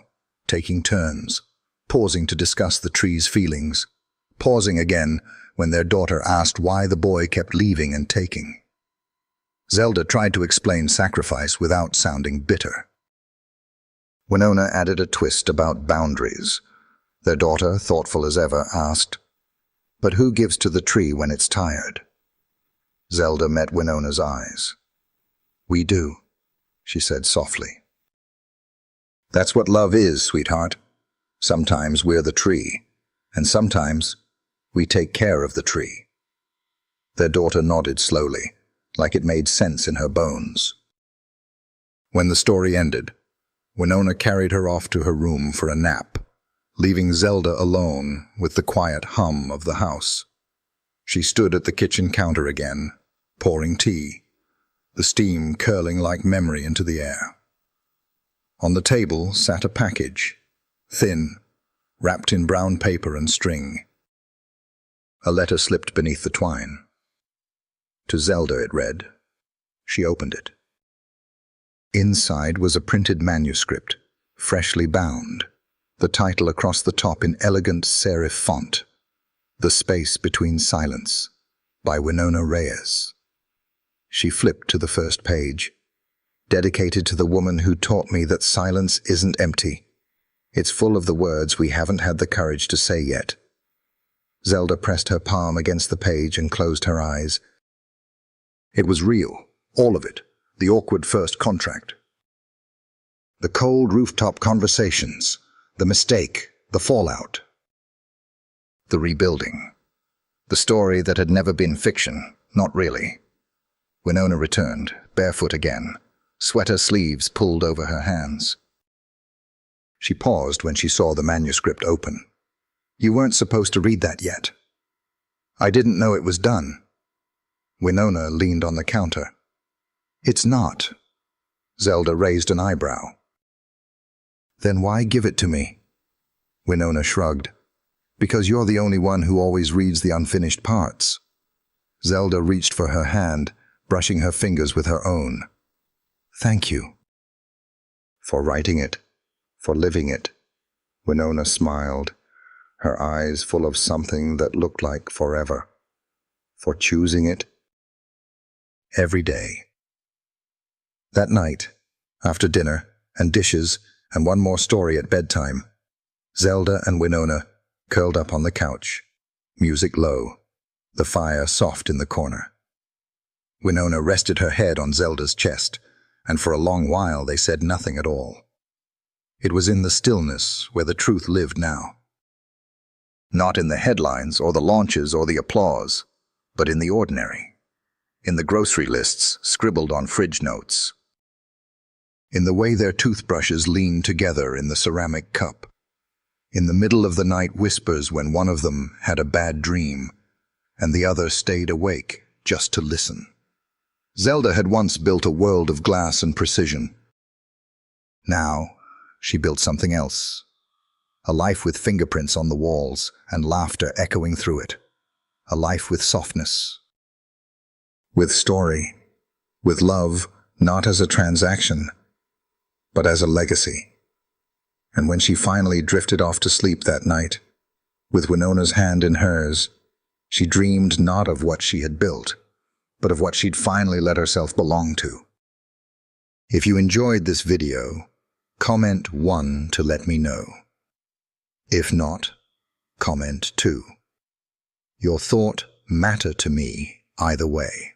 taking turns, pausing to discuss the tree's feelings, pausing again when their daughter asked why the boy kept leaving and taking. Zelda tried to explain sacrifice without sounding bitter. Winona added a twist about boundaries. Their daughter, thoughtful as ever, asked, "But who gives to the tree when it's tired?" Zelda met Winona's eyes. "We do," she said softly. "That's what love is, sweetheart. Sometimes we're the tree, and sometimes we take care of the tree." Their daughter nodded slowly, like it made sense in her bones. When the story ended, Winona carried her off to her room for a nap, leaving Zelda alone with the quiet hum of the house. She stood at the kitchen counter again, pouring tea, the steam curling like memory into the air. On the table sat a package, thin, wrapped in brown paper and string. A letter slipped beneath the twine. To Zelda it read. She opened it. Inside was a printed manuscript, freshly bound, the title across the top in elegant serif font, "The Space Between Silence," by Winona Reyes. She flipped to the first page, dedicated to the woman who taught me that silence isn't empty. It's full of the words we haven't had the courage to say yet. Zelda pressed her palm against the page and closed her eyes. It was real, all of it, the awkward first contract. The cold rooftop conversations, the mistake, the fallout. The rebuilding. The story that had never been fiction, not really. Winona returned, barefoot again, sweater sleeves pulled over her hands. She paused when she saw the manuscript open. "You weren't supposed to read that yet." "I didn't know it was done." Winona leaned on the counter. "It's not." Zelda raised an eyebrow. "Then why give it to me?" Winona shrugged. "Because you're the only one who always reads the unfinished parts." Zelda reached for her hand, brushing her fingers with her own. "Thank you." "For writing it, for living it." Winona smiled, her eyes full of something that looked like forever. "For choosing it." Every day. That night, after dinner and dishes and one more story at bedtime, Zelda and Winona curled up on the couch, music low, the fire soft in the corner. Winona rested her head on Zelda's chest, and for a long while they said nothing at all. It was in the stillness where the truth lived now. Not in the headlines or the launches or the applause, but in the ordinary. In the grocery lists scribbled on fridge notes. In the way their toothbrushes leaned together in the ceramic cup. In the middle of the night whispers when one of them had a bad dream, and the other stayed awake just to listen. Zelda had once built a world of glass and precision. Now, she built something else. A life with fingerprints on the walls and laughter echoing through it. A life with softness. With story. With love, not as a transaction, but as a legacy. And when she finally drifted off to sleep that night, with Winona's hand in hers, she dreamed not of what she had built, but of what she'd finally let herself belong to. If you enjoyed this video, comment 1 to let me know. If not, comment 2. Your thought matters to me either way.